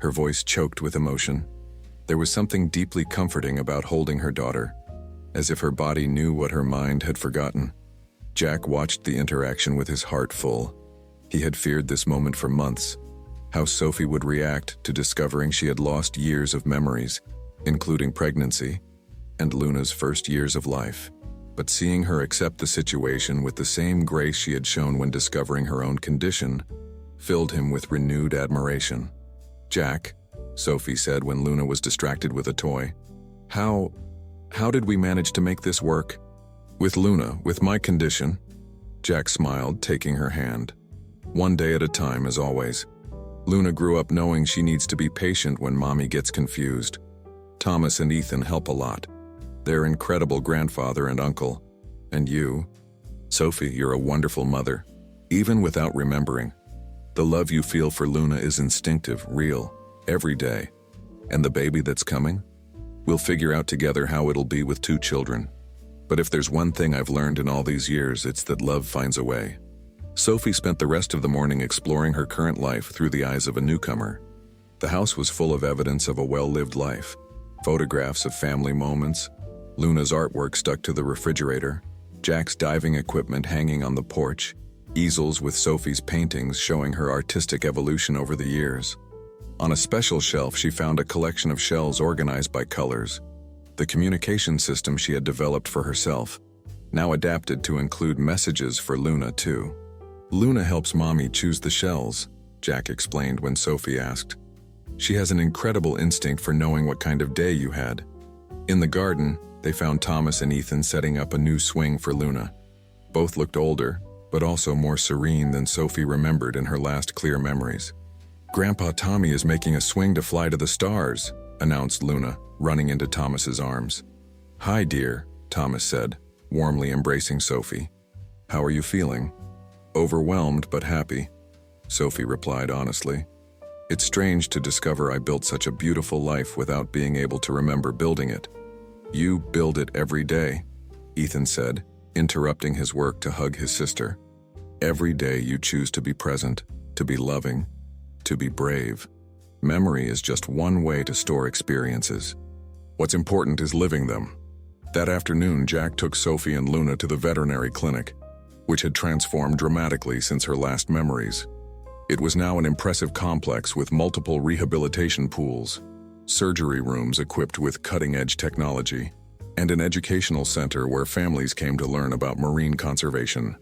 Speaker 1: her voice choked with emotion. There was something deeply comforting about holding her daughter, as if her body knew what her mind had forgotten. Jack watched the interaction with his heart full. He had feared this moment for months, how Sophie would react to discovering she had lost years of memories, including pregnancy and Luna's first years of life. But seeing her accept the situation with the same grace she had shown when discovering her own condition filled him with renewed admiration. "Jack," Sophie said when Luna was distracted with a toy, How did we manage to make this work?" "With Luna, with my condition," Jack smiled, taking her hand. "One day at a time, as always. Luna grew up knowing she needs to be patient when Mommy gets confused. Thomas and Ethan help a lot. They're incredible grandfather and uncle. And you, Sophie, you're a wonderful mother, even without remembering. The love you feel for Luna is instinctive, real, every day. And the baby that's coming? We'll figure out together how it'll be with 2 children. But if there's one thing I've learned in all these years, it's that love finds a way." Sophie spent the rest of the morning exploring her current life through the eyes of a newcomer. The house was full of evidence of a well-lived life. Photographs of family moments, Luna's artwork stuck to the refrigerator, Jack's diving equipment hanging on the porch, easels with Sophie's paintings showing her artistic evolution over the years. On a special shelf, she found a collection of shells organized by colors, the communication system she had developed for herself, now adapted to include messages for Luna too. "Luna helps Mommy choose the shells," Jack explained when Sophie asked. "She has an incredible instinct for knowing what kind of day you had." In the garden, they found Thomas and Ethan setting up a new swing for Luna. Both looked older, but also more serene than Sophie remembered in her last clear memories. "Grandpa Tommy is making a swing to fly to the stars," announced Luna, running into Thomas's arms. "Hi, dear," Thomas said, warmly embracing Sophie. "How are you feeling?" "Overwhelmed but happy," Sophie replied honestly. "It's strange to discover I built such a beautiful life without being able to remember building it." "You build it every day," Ethan said, interrupting his work to hug his sister. "Every day you choose to be present, to be loving, to be brave. Memory is just one way to store experiences. What's important is living them." That afternoon, Jack took Sophie and Luna to the veterinary clinic, which had transformed dramatically since her last memories. It was now an impressive complex with multiple rehabilitation pools, surgery rooms equipped with cutting-edge technology, and an educational center where families came to learn about marine conservation.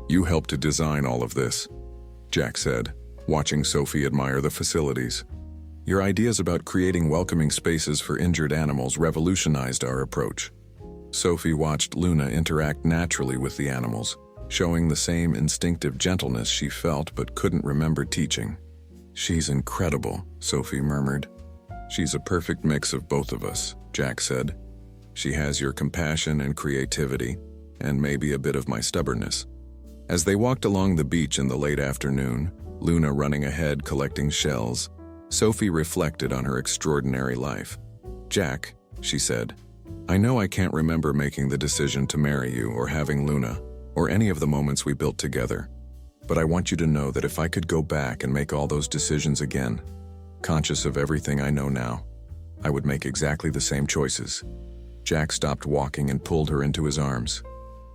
Speaker 1: "You helped to design all of this," Jack said, watching Sophie admire the facilities. "Your ideas about creating welcoming spaces for injured animals revolutionized our approach." Sophie watched Luna interact naturally with the animals, showing the same instinctive gentleness she felt but couldn't remember teaching. "She's incredible," Sophie murmured. She's a perfect mix of both of us, Jack said. She has your compassion and creativity, and maybe a bit of my stubbornness. As they walked along the beach in the late afternoon, Luna running ahead collecting shells, Sophie reflected on her extraordinary life. Jack, she said, I know I can't remember making the decision to marry you or having Luna, or any of the moments we built together. But I want you to know that if I could go back and make all those decisions again, conscious of everything I know now, I would make exactly the same choices. Jack stopped walking and pulled her into his arms,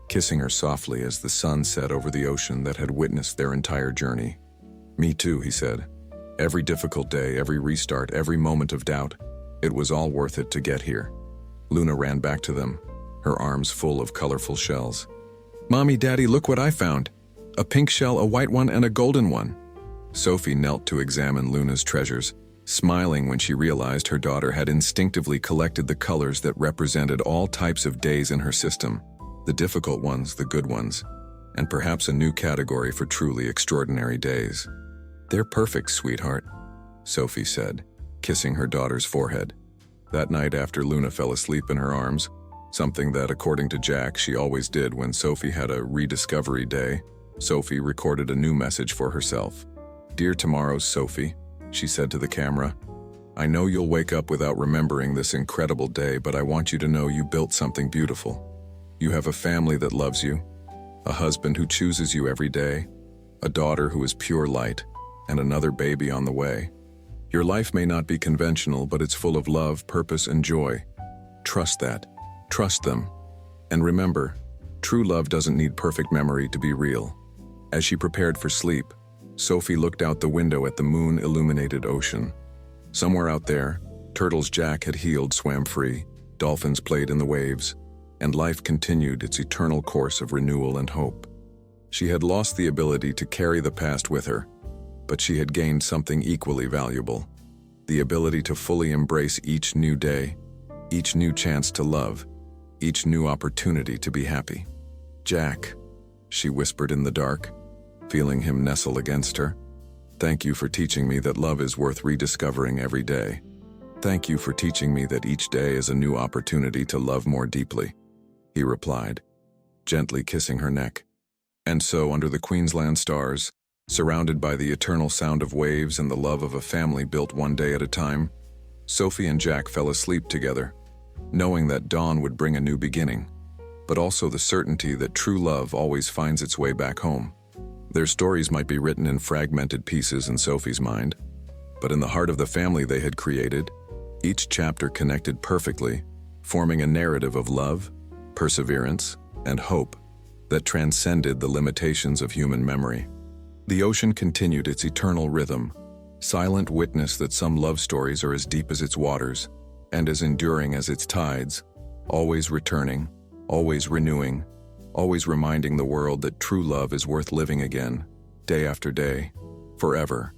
Speaker 1: kissing her softly as the sun set over the ocean that had witnessed their entire journey. Me too, he said. Every difficult day, every restart, every moment of doubt, it was all worth it to get here. Luna ran back to them, her arms full of colorful shells. Mommy, Daddy, look what I found. A pink shell, a white one, and a golden one. Sophie knelt to examine Luna's treasures, smiling when she realized her daughter had instinctively collected the colors that represented all types of days in her system, the difficult ones, the good ones, and perhaps a new category for truly extraordinary days. They're perfect, sweetheart, Sophie said, kissing her daughter's forehead. That night after Luna fell asleep in her arms, something that, according to Jack, she always did when Sophie had a rediscovery day, Sophie recorded a new message for herself. Dear tomorrow's Sophie, she said to the camera, I know you'll wake up without remembering this incredible day, but I want you to know you built something beautiful. You have a family that loves you, a husband who chooses you every day, a daughter who is pure light, and another baby on the way. Your life may not be conventional, but it's full of love, purpose, and joy. Trust that. Trust them. And remember, true love doesn't need perfect memory to be real. As she prepared for sleep, Sophie looked out the window at the moon-illuminated ocean. Somewhere out there, turtles Jack had healed swam free, dolphins played in the waves, and life continued its eternal course of renewal and hope. She had lost the ability to carry the past with her, but she had gained something equally valuable, the ability to fully embrace each new day, each new chance to love, each new opportunity to be happy. Jack, she whispered in the dark, feeling him nestle against her. Thank you for teaching me that love is worth rediscovering every day. Thank you for teaching me that each day is a new opportunity to love more deeply, he replied, gently kissing her neck. And so, under the Queensland stars, surrounded by the eternal sound of waves and the love of a family built one day at a time, Sophie and Jack fell asleep together, knowing that dawn would bring a new beginning, but also the certainty that true love always finds its way back home. Their stories might be written in fragmented pieces in Sophie's mind, but in the heart of the family they had created, each chapter connected perfectly, forming a narrative of love, perseverance, and hope that transcended the limitations of human memory. The ocean continued its eternal rhythm, silent witness that some love stories are as deep as its waters and as enduring as its tides, always returning, always renewing, always reminding the world that true love is worth living again, day after day, forever.